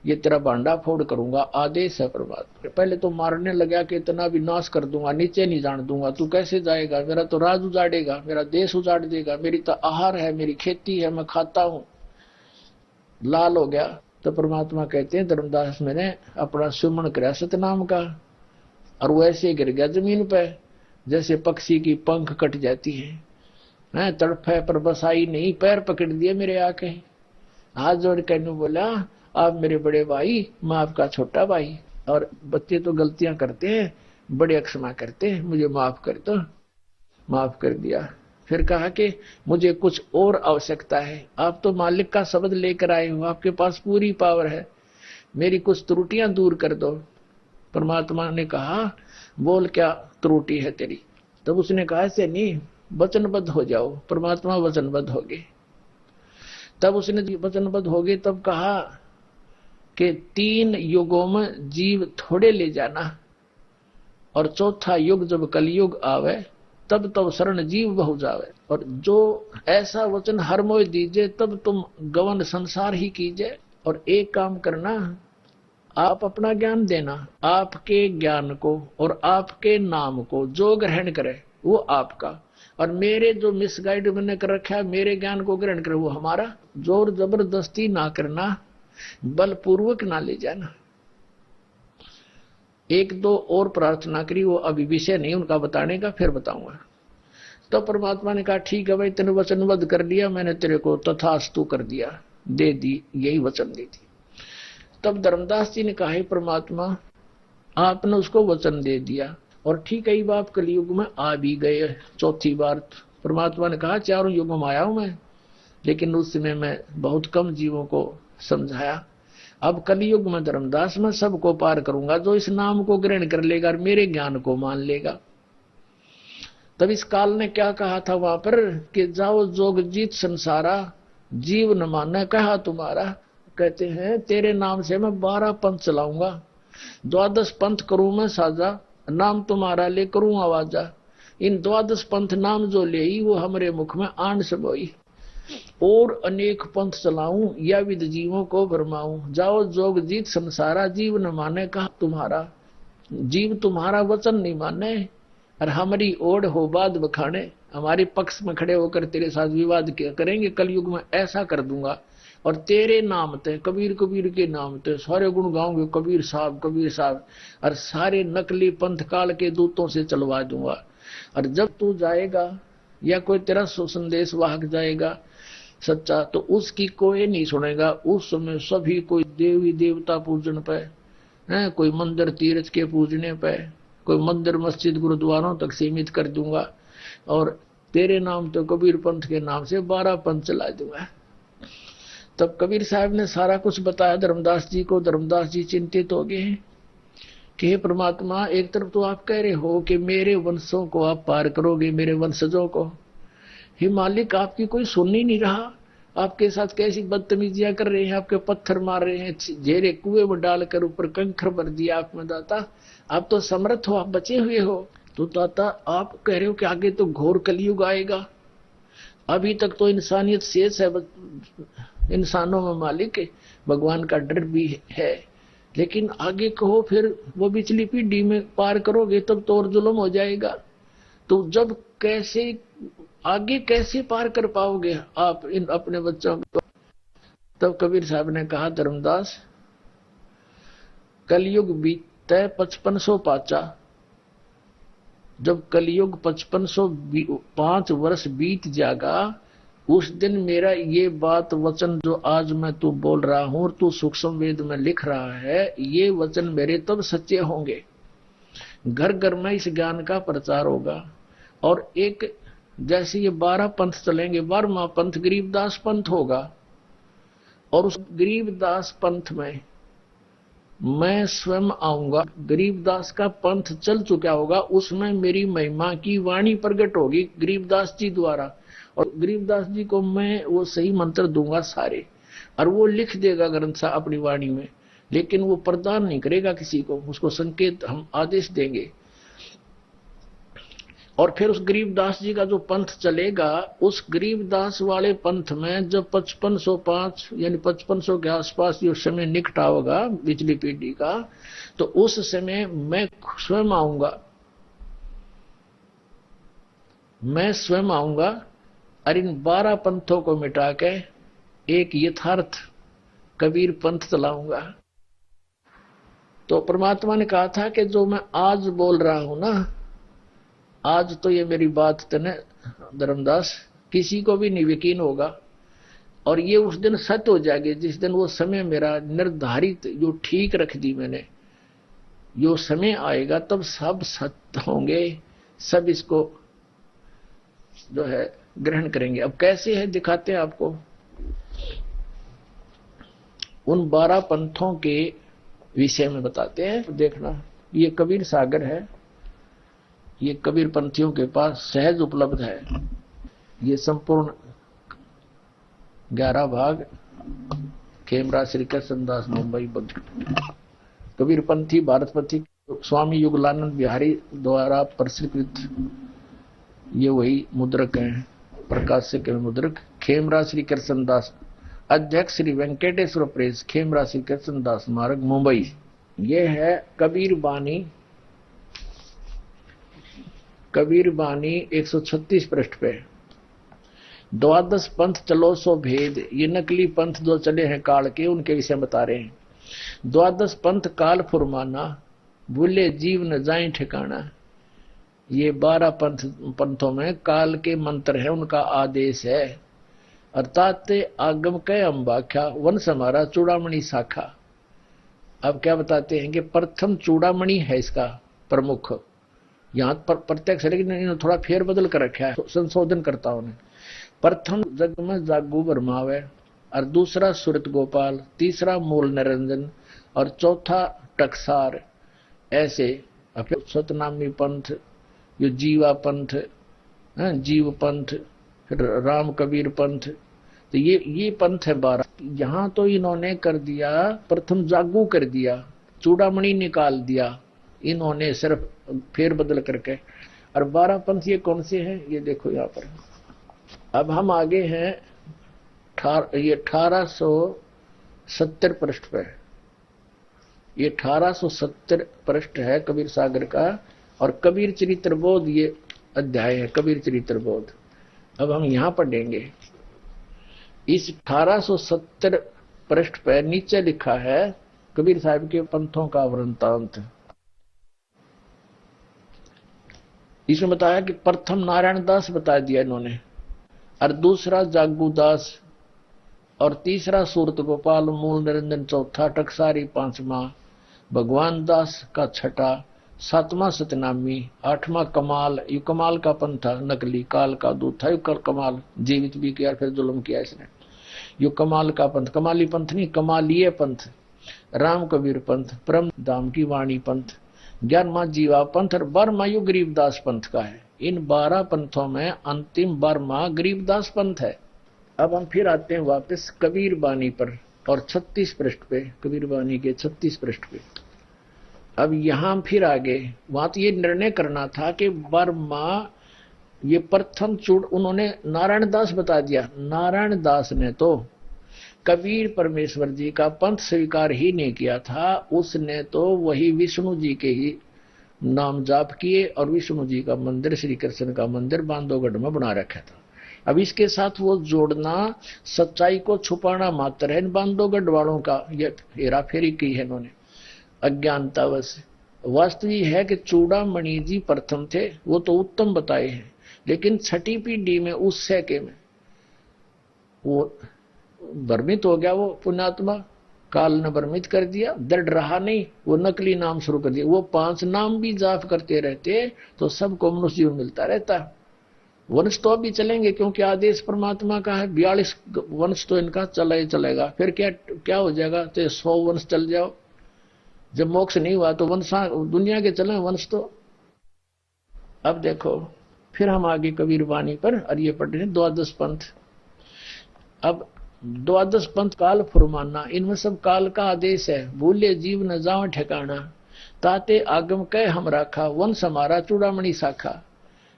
Speaker 2: ये तेरा भांडा फोड़ करूंगा, आदेश है परमात्मा। पहले तो मारने लगा कि इतना विनाश कर दूंगा, नीचे नहीं जान दूंगा, तू कैसे जाएगा, मेरा तो राज उजाड़ेगा, मेरा देश उजाड़ देगा, मेरी तो आहार है, मेरी खेती है, मैं खाता हूं। लाल हो गया। तो परमात्मा कहते हैं धर्मदास मैंने अपना सुमन कराया सतनाम का, और वो ऐसे गिर गया जमीन पे जैसे पक्षी की पंख कट जाती है, तड़फे पर बसाई नहीं, पैर पकड़ दिए मेरे आके, हाथ जोड़ कर बोला आप मेरे बड़े भाई, मैं आपका छोटा भाई, और बच्चे तो गलतियां करते हैं, बड़े क्षमा करते हैं, मुझे माफ कर दो। माफ कर दिया। फिर कहा कि मुझे कुछ और आवश्यकता है, आप तो मालिक का शब्द लेकर आए हो, आपके पास पूरी पावर है, मेरी कुछ त्रुटियां दूर कर दो। परमात्मा ने कहा बोल क्या त्रुटि है तेरी। तब उसने कहा ऐसे नहीं, वचनबद्ध हो जाओ। परमात्मा वचनबद्ध हो गए। तब उसने वचनबद्ध हो गए, तब कहा कि 3 युगों में जीव थोड़े ले जाना, और चौथा युग जब कलयुग आवे तब तब शरण जीव बहु जावे, और जो ऐसा वचन हर मोह दीजिए तब तुम गवन संसार ही कीजिए। और एक काम करना, आप अपना ज्ञान देना, आपके ज्ञान को और आपके नाम को जो ग्रहण करे वो आपका, और मेरे जो मिसगाइड मैंने कर रखा है मेरे ज्ञान को ग्रहण करे वो हमारा। जोर जबरदस्ती ना करना, बलपूर्वक ना ले जाना। 1-2 और प्रार्थना करी, वो अभी विषय नहीं उनका बताने का, फिर बताऊंगा। तो परमात्मा ने कहा ठीक है भाई, तेने वचनबद्ध कर लिया, मैंने तेरे को तथास्तु कर दिया, दे दी, यही वचन दी थी। तब धर्मदास जी ने कहा परमात्मा आपने उसको वचन दे दिया, और ठीक है बाप कलयुग में आ भी गए 4थी बार। परमात्मा ने कहा 4 युगों में आया हूं मैं, लेकिन उस समय मैं बहुत कम जीवों को समझाया। अब कलयुग में धर्मदास मैं सबको पार करूंगा, जो इस नाम को ग्रहण कर लेगा और मेरे ज्ञान को मान लेगा। तब इस काल ने क्या कहा था वहां पर कि जाओ जोग जीत संसारा, जीव न माने कहा तुम्हारा। कहते हैं तेरे नाम से मैं 12 पंथ चलाऊंगा, 12 पंथ करूं मैं साजा, नाम तुम्हारा ले करूं आवाजा। इन 12 पंथ नाम जो ले वो हमारे मुख में आन सबोई, और अनेक पंथ चलाऊं या विद जीवों को भरमाऊं। जाओ जोग जीत संसारा, जीव न माने कहा तुम्हारा। जीव तुम्हारा वचन नहीं माने और हमारी ओढ़ हो बाद बखाने, हमारे पक्ष में खड़े होकर तेरे साथ विवाद करेंगे। कलयुग में ऐसा कर दूंगा, और तेरे नाम ते कबीर कबीर के नाम ते सारे गुण गाऊंगे, कबीर साहब, और सारे नकली पंथ काल के दूतों से चलवा दूंगा। और जब तू जाएगा या कोई तेरा संदेश वाहक जाएगा सच्चा, तो उसकी कोई नहीं सुनेगा। उस समय सभी कोई देवी देवता पूजन पे है, कोई मंदिर तीर्थ के पूजने पे, कोई मंदिर मस्जिद गुरुद्वारों तक सीमित कर दूंगा, और तेरे नाम तो कबीर पंथ के नाम से 12 पंथ चला दूंगा। तब कबीर साहब ने सारा कुछ बताया धर्मदास जी को। धर्मदास जी चिंतित हो गए कि हे परमात्मा, एक तरफ तो आप कह रहे हो कि मेरे वंशों को आप पार करोगे, मेरे वंशजों को, हे मालिक आपकी कोई सुन ही नहीं रहा। आपके साथ कैसी बदतमीजियां कर रहे हैं, आपके पत्थर मार रहे हैं, झेरे कुएं में डालकर ऊपर कंकर भर दिया आपने। दाता आप तो समर्थ हो, आप बचे हुए हो। तो दाता आप कह रहे हो कि आगे तो घोर कलयुग आएगा, अभी तक तो इंसानियत शेष है, इंसानों में मालिक भगवान का डर भी है, लेकिन आगे कहो फिर वो पिछली पीढ़ी में पार करोगे तब तो और जुल्म हो जाएगा। तो जब कैसे आगे कैसे पार कर पाओगे आप इन अपने बच्चों को। तब कबीर साहब ने कहा धर्मदास कलयुग बीते 5500 पाचा, जब कलयुग 5505 वर्ष बीत जाएगा, उस दिन मेरा ये बात वचन जो आज मैं तू बोल रहा हूं और तू सूक्ष्म वेद में लिख रहा है, ये वचन मेरे तब सच्चे होंगे। घर घर में इस ज्ञान का प्रचार होगा, और एक जैसे ये 12 पंथ चलेंगे, 12वां पंथ गरीबदास पंथ होगा, और उस गरीबदास पंथ में मैं स्वयं आऊंगा। गरीबदास का पंथ चल चुका होगा, उसमें मेरी महिमा की वाणी प्रकट होगी गरीबदास जी द्वारा, और गरीबदास जी को मैं वो सही मंत्र दूंगा सारे, और वो लिख देगा ग्रंथ सा अपनी वाणी में, लेकिन वो प्रदान नहीं करेगा किसी को, उसको संकेत हम आदेश देंगे। और फिर उस गरीबदास जी का जो पंथ चलेगा, उस गरीबदास वाले पंथ में जब 5505 यानी 5500 के आसपास जो समय निकट होगा पिछली पीढ़ी का, तो उस समय मैं स्वयं आऊंगा, मैं स्वयं आऊंगा और इन 12 पंथों को मिटा के एक यथार्थ कबीर पंथ चलाऊंगा। तो परमात्मा ने कहा था कि जो मैं आज बोल रहा हूं ना, आज तो ये मेरी बात तने धर्मदास किसी को भी नहीं यकीन होगा, और ये उस दिन सत्य हो जाएगी जिस दिन वो समय मेरा निर्धारित जो ठीक रख दी मैंने, जो समय आएगा तब सब सत्य होंगे, सब इसको जो है ग्रहण करेंगे। अब कैसे है दिखाते हैं आपको। उन 12 पंथों के विषय में बताते हैं। देखना, ये कबीर सागर है, ये कबीर पंथियों के पास सहज उपलब्ध है। ये संपूर्ण 11 भाग खेमरा श्री कृष्णदास मुंबई कबीर पंथी भारत पंथी स्वामी युगलानंद बिहारी द्वारा प्रसृत ये वही मुद्रक हैं, प्रकाशक मुद्रक खेमरा श्री कृष्णदास, अध्यक्ष श्री वेंकटेश्वर प्रेस, खेमरा श्री कृष्णदास मार्ग मुंबई। ये है कबीर बानी, कबीर बानी 136 पृष्ठ पे। 12 पंथ चलो सो भेद, ये नकली पंथ जो चले हैं काल के, उनके विषय बता रहे हैं। 12 पंथ काल फुरमाना, भूले जीव न जाए ठिकाना। ये 12 पंथों में काल के मंत्र है, उनका आदेश है। अर्थात आगम कै अम्बाख्या, वंश हमारा चूड़ामणि शाखा। अब क्या बताते हैं कि प्रथम चूड़ामणि है इसका प्रमुख, यहां पर प्रत्यक्ष, लेकिन इन्होंने थोड़ा फेर बदल कर रखा है संशोधन करता उन्हें। प्रथम जग में जागू बरमावे, और दूसरा सुरत गोपाल, तीसरा मूल निरंजन, और चौथा टकसार। ऐसे सतनामी पंथ, जो जीवा पंथ, जीव पंथ, फिर राम कबीर पंथ, तो ये पंथ है 12। यहां तो इन्होंने कर दिया, प्रथम जागू कर दिया, चूड़ामणि निकाल दिया इन्होंने सिर्फ फेर बदल करके। और 12 पंथ ये कौन से हैं, ये देखो यहाँ पर। अब हम आगे हैं ये 1870 पृष्ठ पे, ये 1870 पृष्ठ है कबीर सागर का, और कबीर चरित्र बोध ये अध्याय है, कबीर चरित्र बोध। अब हम यहां पढ़ेंगे। इस 1870 पृष्ठ पे नीचे लिखा है कबीर साहब के पंथों का वृंतांत। इसमें बताया कि प्रथम नारायण दास बता दिया इन्होंने, और दूसरा जागू दास, और तीसरा सूरत गोपाल, मूल निरंजन चौथा, टकसारी पांचवा, भगवान दास का छठा, सातवां सतनामी, आठवां कमाल। यू कमाल का पंथ था, नकली काल का दूत था। यू कमाल जीवित भी किया, फिर जुल्म किया इसने। यू कमाल का पंथ, कमाली पंथ नहीं, कमालीय पंथ। राम कबीर पंथ, परम धाम की वाणी पंथ, 11वां जीवा पंथ, और 12वां यू गरीबदास पंथ का है। इन 12 पंथों में अंतिम 12वां गरीबदास पंथ है। अब हम फिर आते हैं वापस कबीर बानी पर, और 36 पृष्ठ पे, कबीर बानी के 36 पृष्ठ पे। अब यहां फिर आगे वहां तो ये निर्णय करना था कि बर्मा ये प्रथम चूड़ उन्होंने नारायण दास बता दिया। नारायण दास ने तो कबीर परमेश्वर जी का पंथ स्वीकार ही नहीं किया था, उसने तो वही विष्णु जी के ही नाम जाप किए, और विष्णु जी का मंदिर, श्री कृष्ण का मंदिर बांधवगढ़ में बना रखा था। अब इसके साथ वो जोड़ना सच्चाई को छुपाना मात्र है। इन बांधवगढ़ वालों का ये हेरा फेरी की है इन्होंने अज्ञानतावश। वास्तविक है कि चूड़ामणि जी प्रथम थे, वो तो उत्तम बताए हैं, लेकिन छठी पीढ़ी में उस सैके में वो भ्रमित हो गया। वो पुण्यात्मा काल ने भ्रमित कर दिया, दृढ़ रहा नहीं, वो नकली नाम शुरू कर दिया। वो 5 नाम भी जाप करते रहते तो सबको मनुष्य जीवन मिलता रहता। वंश तो अभी चलेंगे क्योंकि आदेश परमात्मा का है। 42 वंश तो इनका चला ही चलेगा। फिर क्या हो जाएगा, तो 100 वंश चल जाओ। जब मोक्ष नहीं हुआ तो वंश दुनिया के चले वंश तो। अब देखो फिर हम आगे कबीर वाणी पर, और ये पढ़ रहे 12 पंथ। अब 12 पंथ काल फुरमाना, इनमें सब काल का आदेश है। भूले जीव न जाओ ठिकाना, ताते आगम कह हम राखा, वंश हमारा चूड़ामणि शाखा।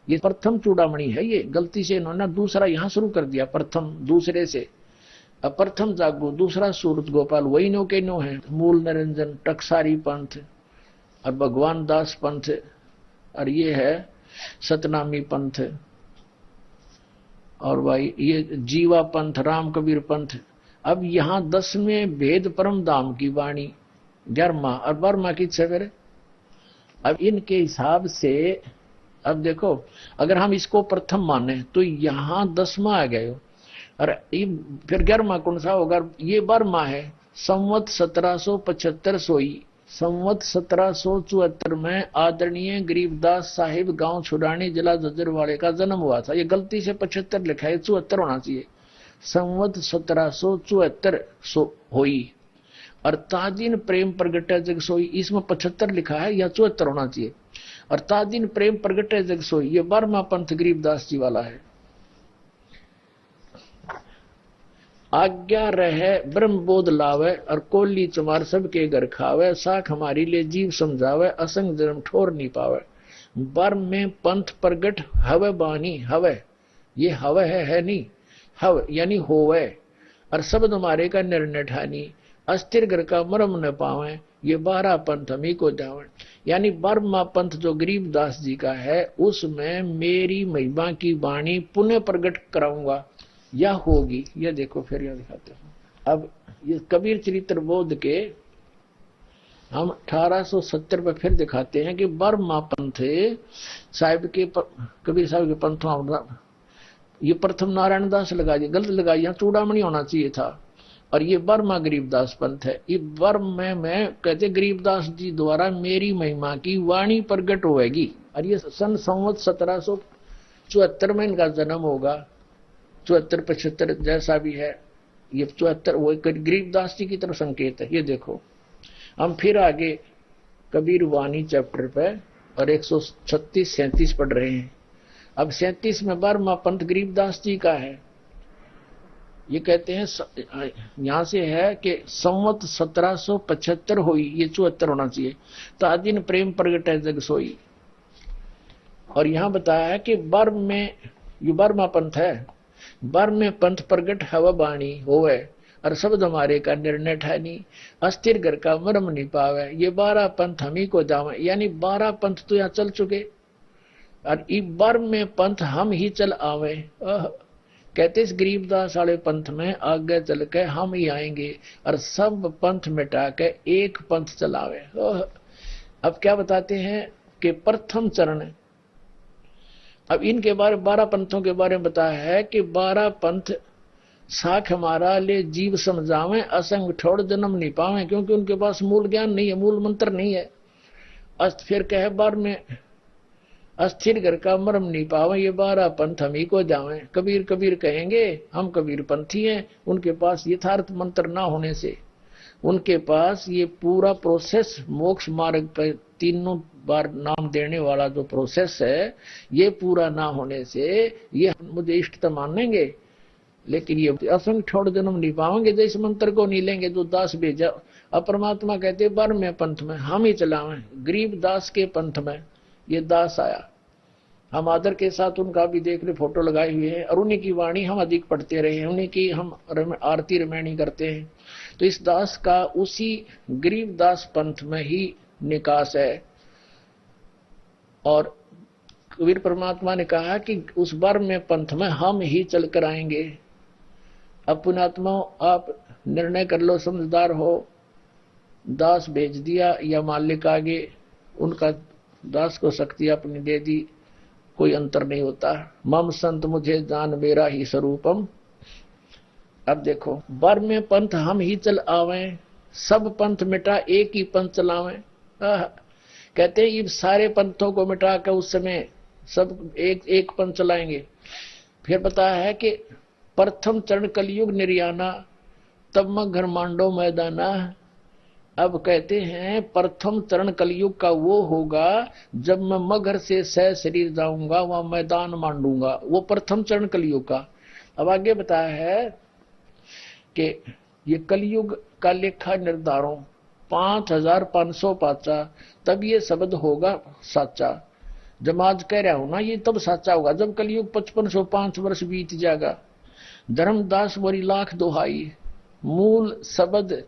Speaker 2: ये प्रथम चूड़ामणि है, ये गलती से इन्होंने दूसरा यहां शुरू कर दिया, प्रथम दूसरे से। अब प्रथम जागो, दूसरा सूरत गोपाल, वही नो के नो है, मूल निरंजन, टकसारी पंथ और भगवान दास पंथ, और ये है सतनामी पंथ, और भाई ये जीवा पंथ, राम कबीर पंथ। अब यहां 10वें भेद परम धाम की वाणी 11वां और 12वां की सवेरे। अब इनके हिसाब से अब देखो, अगर हम इसको प्रथम माने तो यहां 10वां आ गए, और फिर 11वां कौन सा होगा? ये 12वां है। संवत 1775 सोई, संवत 1774 में आदरणीय गरीबदास साहिब गांव छुड़ानी जिला जज्जरवाड़े का जन्म हुआ था। ये गलती से 75 लिखा है, 74 होना चाहिए। संवत 1774 हुई, और तादीन प्रेम प्रगटे जग सोई, इसमें 75 लिखा है या 74 होना चाहिए। और तादीन प्रेम प्रगटे जग सोई, ये 12वां पंथ गरीबदास जी वाला है। आज्ञा रहे ब्रह्म बोध लावे, और कोली चमार सबके घर खावे, साख हमारी ले जीव समझावे, असंग जन्म ठोर नहीं पावे। बर्म में पंथ प्रगट हवे बानी, हवे ये हवे है नहीं, हव यानी होवे, और शब्द हमारे का निर्णय ठानी, अस्थिर घर का मरम न पावे, ये 12 पंथ हमी को जावे। यानी 12वां पंथ जो गरीबदास जी का है, उसमें मेरी महिमा की वाणी पुनः प्रकट कराऊंगा या होगी। ये देखो फिर यह दिखाते हैं। अब ये कबीर चरित्र बोध के हम 1870 पे फिर दिखाते हैं कि 12वां पंथ साहिब के, कबीर साहब के पंथों, ये प्रथम नारायण दास लगा दिया, गलत लगा, यहाँ चूड़ामणि होना चाहिए था, और ये 12वां गरीबदास पंथ है। ये बर्म में कहते गरीबदास जी द्वारा मेरी महिमा की वाणी प्रकट होएगी, और ये सन संवत 1774 में इनका जन्म होगा, 74-75 जैसा भी है। ये 74 वो गरीबदास जी की तरफ संकेत है। ये देखो, हम फिर आगे कबीर वाणी चैप्टर पे और 136-37 पढ़ रहे हैं। अब 37 में 12वां पंथ गरीबदास जी का है। ये कहते हैं, यहां से है कि संवत 1775 हुई, ये 74 होना चाहिए, तादीन प्रेम प्रगट है जग सोई। और यहां बताया है कि बर्म में, ये 12वां पंथ है, बर्म में पंथ प्रगट हवा बाणी होवे, और शब्द हमारे का निर्णय ठानी, अस्थिर घर का मरम नहीं पावे, ये 12 पंथ हमी को जावे। यानी 12 पंथ तो यहाँ चल चुके, और इस बर्म में पंथ हम ही चल आवे। कहते इस गरीबदास वाले पंथ में आगे चल के हम ही आएंगे, और सब पंथ मिटा के एक पंथ चलावे। अब क्या बताते हैं कि प्रथम चरण, अब इनके बारे 12 पंथों के बारे में बताया है कि 12 पंथ साख हमारा ले जीव समझावे, असंग ठोड़ जन्म नहीं पावे, क्योंकि उनके पास मूल ज्ञान नहीं है, मूल मंत्र नहीं है। फिर कहे बार में अस्थिर घर का मरम नहीं पावे, ये 12 पंथ हम ही को जावे। कबीर कबीर कहेंगे, हम कबीर पंथी हैं, उनके पास यथार्थ मंत्र ना होने से, उनके पास ये पूरा प्रोसेस मोक्ष मार्ग पर तीनों बार नाम देने वाला जो प्रोसेस है, ये पूरा ना होने से ये मुझे इष्ट तो मानेंगे, लेकिन ये असंग छोड़ जन्म नहीं पाएंगे, जो इस मंत्र को नहीं लेंगे जो दास भेजा। अब परमात्मा कहते बर में पंथ में हम ही चलावें, गरीब दास के पंथ में ये दास आया। हम आदर के साथ उनका भी देख ले फोटो लगाए हुए हैं, और उन्हीं की वाणी हम अधिक पढ़ते रहे हैं, उन्हीं की हम आरती रमैनी करते हैं। तो इस दास का उसी गरीब दास पंथ में ही निकास है। और कबीर परमात्मा ने कहा कि उस बार में पंथ में हम ही चल कर आएंगे। अब पुण्यात्मा आप निर्णय कर लो, समझदार हो, दास भेज दिया या मालिक आगे उनका दास को शक्ति अपनी दे दी, कोई अंतर नहीं होता। मम संत मुझे जान मेरा ही स्वरूपम। अब देखो, बर में पंथ हम ही चल आवे, सब पंथ मिटा एक ही पंथ चलावे। कहते हैं ये सारे पंथों को मिटा कर उस समय सब एक पंथ चलाएंगे। फिर बताया है कि प्रथम चरण कलयुग निर्याना, तब मैं घर मांडो मैदाना। अब कहते हैं प्रथम चरण कलयुग का वो होगा जब मैं मगर से सह शरीर जाऊंगा, वहां मैदान मांडूंगा, वो प्रथम चरण कलयुग का। अब आगे बताया है कि ये कलयुग का लेखा निर्धारण 5500 पाचा, तब ये शब्द होगा साचा। जब आज कह रहा हूं ना ये तब सच्चा होगा जब कलयुग 5505 वर्ष बीत जाएगा। धर्मदास बोरी लाख दोहाई, मूल शब्द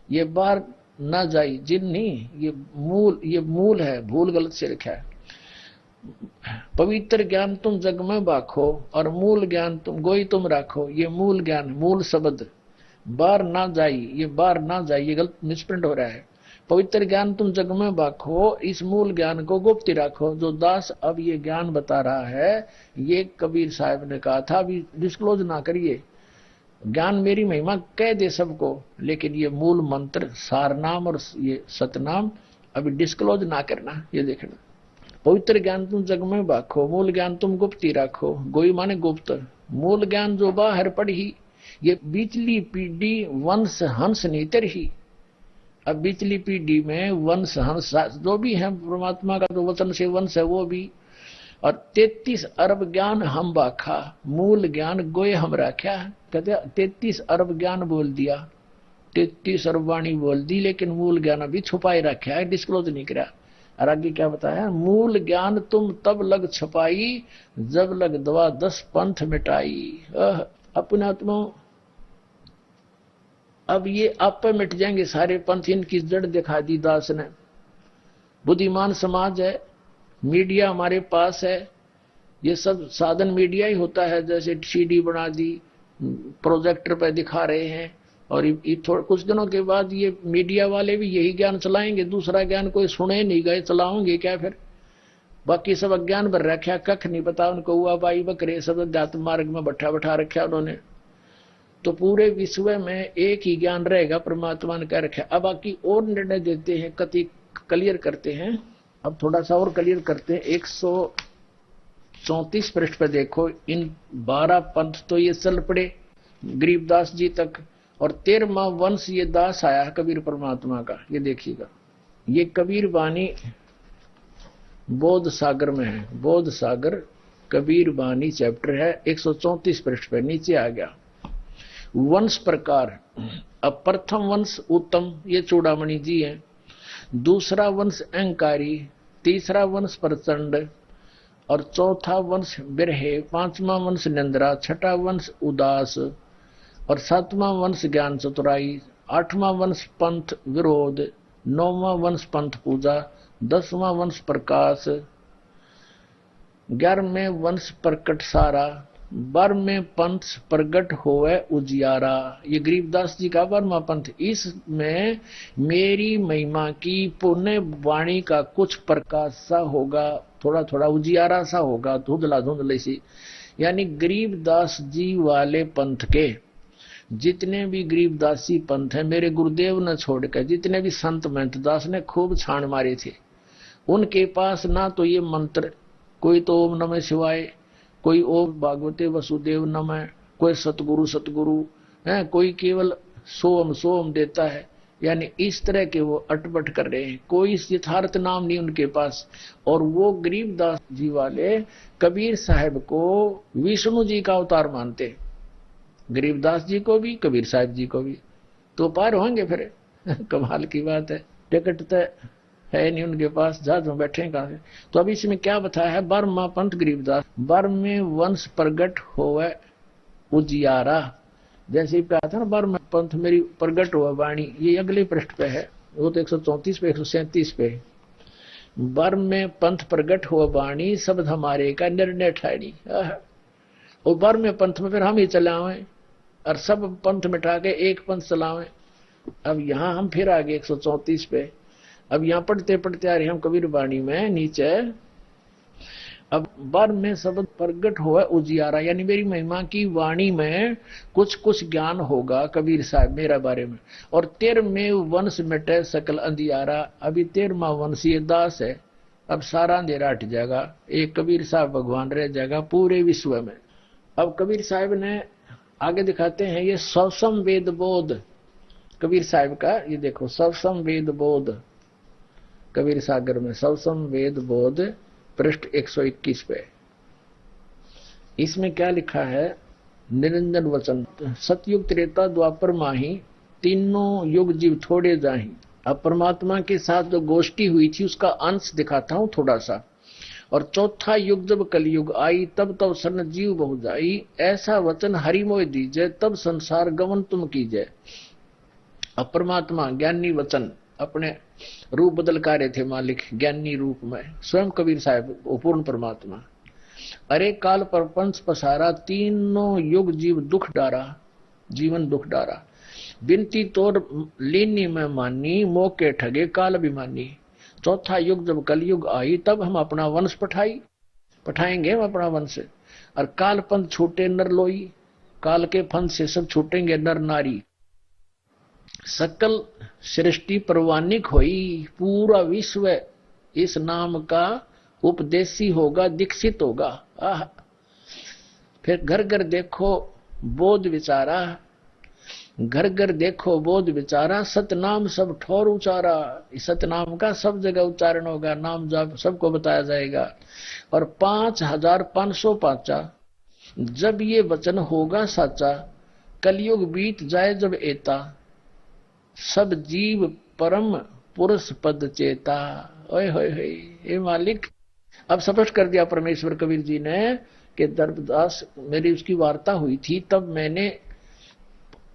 Speaker 2: ये बार ना जाई जिन नहीं, ये मूल है, भूल गलत से लिखा है। पवित्र ज्ञान तुम जग में बाखो और मूल ज्ञान तुम गोई तुम राखो, ये मूल ज्ञान, मूल शब्द बार ना जाई, ये बार ना जाई, ये गलत मिसप्रिंट हो रहा है। पवित्र ज्ञान तुम जग में बाखो, इस मूल ज्ञान को गुप्त राखो। जो दास अब ये ज्ञान बता रहा है ये कबीर साहब ने कहा था, अभी डिस्क्लोज ना करिए, ज्ञान मेरी महिमा कह दे सबको, लेकिन ये मूल मंत्र सारनाम और ये सतनाम अभी डिस्क्लोज ना करना। ये देखना, पवित्र ज्ञान तुम जग में बाखो, मूल ज्ञान तुम गुप्ती राखो। गोई माने गुप्त, मूल ज्ञान जो बाहर पड़ी, ये बीचली पीढ़ी वंश हंस नीतर ही। अब बीचली पीढ़ी में वंश हंस जो भी है परमात्मा का जो वचन से वंश है वो भी, और 33 अरब ज्ञान हम बाखा, मूल ज्ञान गोए हम राख्या। कहते 33 अरब ज्ञान बोल दिया, 33 अरब वाणी बोल दी, लेकिन मूल ज्ञान अभी छुपाई रखा है, डिस्क्लोज नहीं करा। और आगे क्या बताया, मूल ज्ञान तुम तब लग छपाई जब लग दवा 10 पंथ मिटाई। अपने आत्मा अब ये आप पे मिट जाएंगे सारे पंथ, इनकी जड़ दिखा दी दास ने। बुद्धिमान समाज है, मीडिया हमारे पास है, ये सब साधन मीडिया ही होता है। जैसे सीडी बना दी, प्रोजेक्टर पे दिखा रहे हैं, और थोड़े कुछ दिनों के बाद ये मीडिया वाले भी यही ज्ञान चलाएंगे, दूसरा ज्ञान कोई सुने नहीं गए, चलाओगे क्या फिर? बाकी सब अज्ञान भर रखा, कख नहीं पता उनको, हुआ बाई बकरे सब अध्यात्म मार्ग में बैठा रखा उन्होंने। तो पूरे विश्व में एक ही ज्ञान रहेगा, परमात्मा ने कह रखा। अब बाकी और निर्णय देते हैं, कति क्लियर करते हैं। अब थोड़ा सा और क्लियर करते हैं। 134 पृष्ठ पे देखो, इन 12 पंथ तो ये चल पड़े गरीबदास जी तक, और 13वां वंश ये दास आया कबीर परमात्मा का। ये देखिएगा, ये कबीर वाणी बोध सागर में है, बोध सागर कबीर वाणी चैप्टर है, 134 पृष्ठ पे नीचे आ गया। वंश प्रकार, अब प्रथम वंश उत्तम, ये चूड़ामणि जी हैं। दूसरा वंश अहंकारी, तीसरा वंश प्रचंड, और चौथा वंश बिरहे, पांचवा वंश निंद्रा, छठा वंश उदास, और सातवां वंश ज्ञान चतुराई, आठवां वंश पंथ विरोध, नौवां वंश पंथ पूजा, 10वां वंश प्रकाश, 11वें वंश प्रकट सारा, 12वें पंथ प्रगट होवे उजियारा। ये गरीबदास जी का 12वां पंथ। इसमें मेरी महिमा की पुण्य वाणी का कुछ प्रकाश सा होगा, थोड़ा थोड़ा उजियारा सा होगा, धुंधला धुंधले सी। यानी गरीबदास जी वाले पंथ के जितने भी गरीबदासी पंथ है, मेरे गुरुदेव ने छोड़कर जितने भी संत महंत दास ने खूब छान मारे थे, उनके पास ना तो ये मंत्र, कोई तो ओम नमः शिवाय, कोई ओम भागवते वसुदेव नमः, कोई सतगुरु सतगुरु है, कोई केवल सोम सोम देता है। यानी इस तरह के वो अटपट कर रहे हैं, कोई यथार्थ नाम नहीं उनके पास। और वो गरीबदास जी वाले कबीर साहब को विष्णु जी का अवतार मानते, गरीबदास जी को भी कबीर साहब जी को भी। तो पार होंगे फिर कमाल की बात है। टिकट तो है नहीं उनके पास, जहाज में बैठे कहां से। तो अभी इसमें क्या बताया है, 12वां पंथ गरीबदास, 12वें वंश प्रगट होवे उजियारा। जैसे ही कहा था ना 12वां पंथ मेरी प्रगट हुआ वाणी, ये अगले पृष्ठ पे है, वो तो 134 पे 137 पे। 12वें पंथ प्रगट हुआ वाणी, शब्द हमारे का निर्णय ठाणी। और 12वें पंथ में फिर हम ही चलावें और सब पंथ मिटा के एक पंथ चलावें। अब यहाँ हम फिर आगे 134 पे, अब यहाँ पढ़ते पढ़ते आ रहे हम कबीर वाणी में नीचे। अब 12वें शब्द प्रगट हुआ उजियारा, यानी मेरी महिमा की वाणी में कुछ कुछ ज्ञान होगा कबीर साहब मेरा बारे में। और 13वें वंश मिटे सकल अंधियारा। अभी 13वां वंश ये दास है, अब सारा अंधेरा हट जाएगा, एक कबीर साहब भगवान रह जाएगा पूरे विश्व में। अब कबीर साहब ने आगे दिखाते हैं, ये सवसम वेद बोध कबीर साहब का, ये देखो सवसम वेद बोध कबीर सागर में, सवसम वेद बोध पृष्ठ 121 पे। इसमें क्या लिखा है, निरंजन वचन, सतयुग त्रेता द्वापर माही, तीनों युग जीव थोड़े जाही। अब परमात्मा के साथ जो गोष्ठी हुई थी उसका अंश दिखाता हूं थोड़ा सा। और चौथा युग जब कलयुग आई, तब तब सन जीव बहु जाई, ऐसा वचन हरि मोय दीजय, तब संसार गमन तुम कीजय। अब परमात्मा ज्ञानी वचन अपने रूप बदल का रहे थे मालिक, ज्ञानी रूप में स्वयं कबीर साहब पूर्ण परमात्मा। अरे काल प्रपंच पसारा, तीनों युग जीव दुख डारा, जीवन दुख डारा, बिनती तोर लीनी में मानी, मौके ठगे काल अभिमानी। चौथा युग जब कलयुग आई, तब हम अपना वंश पठाएंगे हम अपना वंश। और काल पंथ छूटे नर लोई, काल के फन से सब छूटेंगे नर नारी। सकल सृष्टि परवानिक होई, पूरा विश्व इस नाम का उपदेशी होगा, दीक्षित होगा। आह, फिर घर घर देखो बोध विचारा, घर घर देखो बोध विचारा, सतनाम सब ठोर उचारा। इस सतनाम का सब जगह उच्चारण होगा, नाम जाप सबको बताया जाएगा। और 5505 जब ये वचन होगा साचा, कलयुग बीत जाए जब एता, सब जीव परम पुरुष पद चेता। ओए होए होए, हे मालिक, अब स्पष्ट कर दिया परमेश्वर कबीर जी ने कि दर्पदास मेरी उसकी वार्ता हुई थी, तब मैंने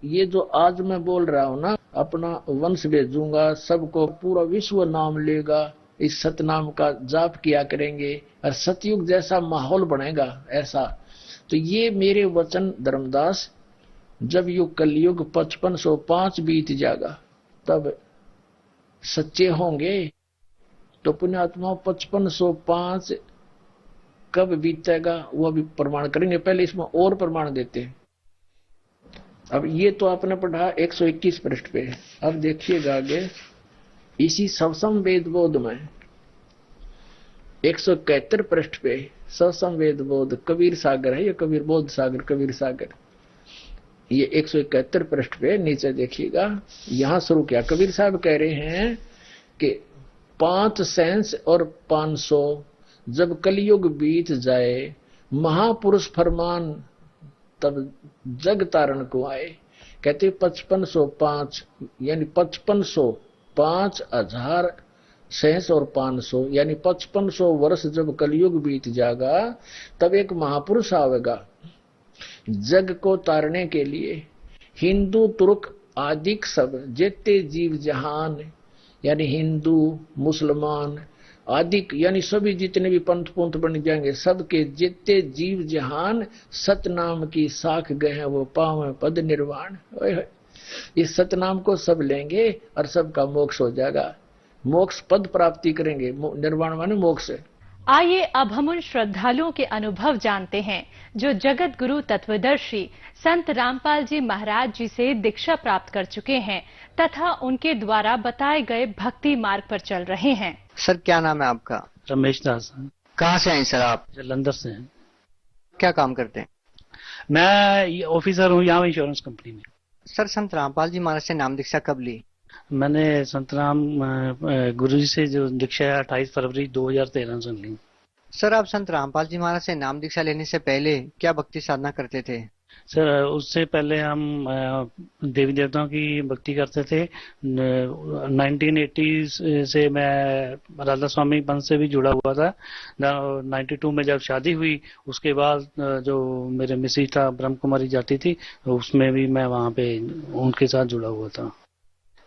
Speaker 2: ये जो आज मैं बोल रहा हूं ना, अपना वंश भेजूंगा, सबको पूरा विश्व नाम लेगा, इस सतनाम का जाप किया करेंगे और सतयुग जैसा माहौल बनेगा ऐसा। तो ये मेरे वचन धर्मदास, जब युग कलयुग 5505 बीत जाएगा तब सच्चे होंगे। तो पुण्यात्मा 5505 कब बीतेगा वो भी प्रमाण करेंगे, पहले इसमें और प्रमाण देते हैं। अब ये तो आपने पढ़ा 121 पृष्ठ पे। अब देखिएगा आगे इसी सवसम वेद बोध में 171 पृष्ठ पे सवसम वेद बोध, कबीर सागर है ये, कबीर बोध सागर, कबीर सागर, ये 171 पृष्ठ पे नीचे देखिएगा। यहां शुरू किया, कबीर साहब कह रहे हैं कि 5 सेंस और 500 जब कलयुग बीत जाए, महापुरुष फरमान तब जग तारण को आए। कहते 5505 यानी 5500, 5000 सेंस और 500 यानी 5500 वर्ष जब कलयुग बीत जाएगा, तब एक महापुरुष आवेगा जग को तारने के लिए। हिंदू तुर्क आदिक सब जितने जीव जहान, यानी हिंदू मुसलमान आदिक यानी सभी जितने भी पंथ पुंथ बन जाएंगे, सबके जितने जीव जहान सतनाम की साख गए हैं, वो पावे पद निर्वाण। इस सतनाम को सब लेंगे और सबका मोक्ष हो जाएगा, मोक्ष पद प्राप्ति करेंगे, निर्वाण माने मोक्ष।
Speaker 3: आइए अब हम उन श्रद्धालुओं के अनुभव जानते हैं जो जगत गुरु तत्वदर्शी संत रामपाल जी महाराज जी से दीक्षा प्राप्त कर चुके हैं तथा उनके द्वारा बताए गए भक्ति मार्ग पर चल रहे हैं।
Speaker 4: सर क्या नाम है आपका?
Speaker 5: रमेश दास।
Speaker 4: कहाँ से हैं सर आप?
Speaker 5: जलंधर से हैं।
Speaker 4: क्या काम करते हैं?
Speaker 5: मैं ऑफिसर हूँ यहाँ इंश्योरेंस कंपनी में।
Speaker 4: सर संत रामपाल जी महाराज से नाम दीक्षा कब ली?
Speaker 5: मैंने संत राम गुरु जी से जो दीक्षा है 28 फरवरी 2013 से ली।
Speaker 4: सर आप संत रामपाल जी महाराज से नाम दीक्षा लेने से पहले क्या भक्ति साधना करते थे?
Speaker 5: सर उससे पहले हम देवी देवताओं की भक्ति करते थे। 1980 से मैं राधा स्वामी पंथ से भी जुड़ा हुआ था। 92 में जब शादी हुई उसके बाद जो मेरे मिसेज था ब्रह्म कुमारी जाती थी, उसमें भी मैं वहाँ पे उनके साथ जुड़ा हुआ था।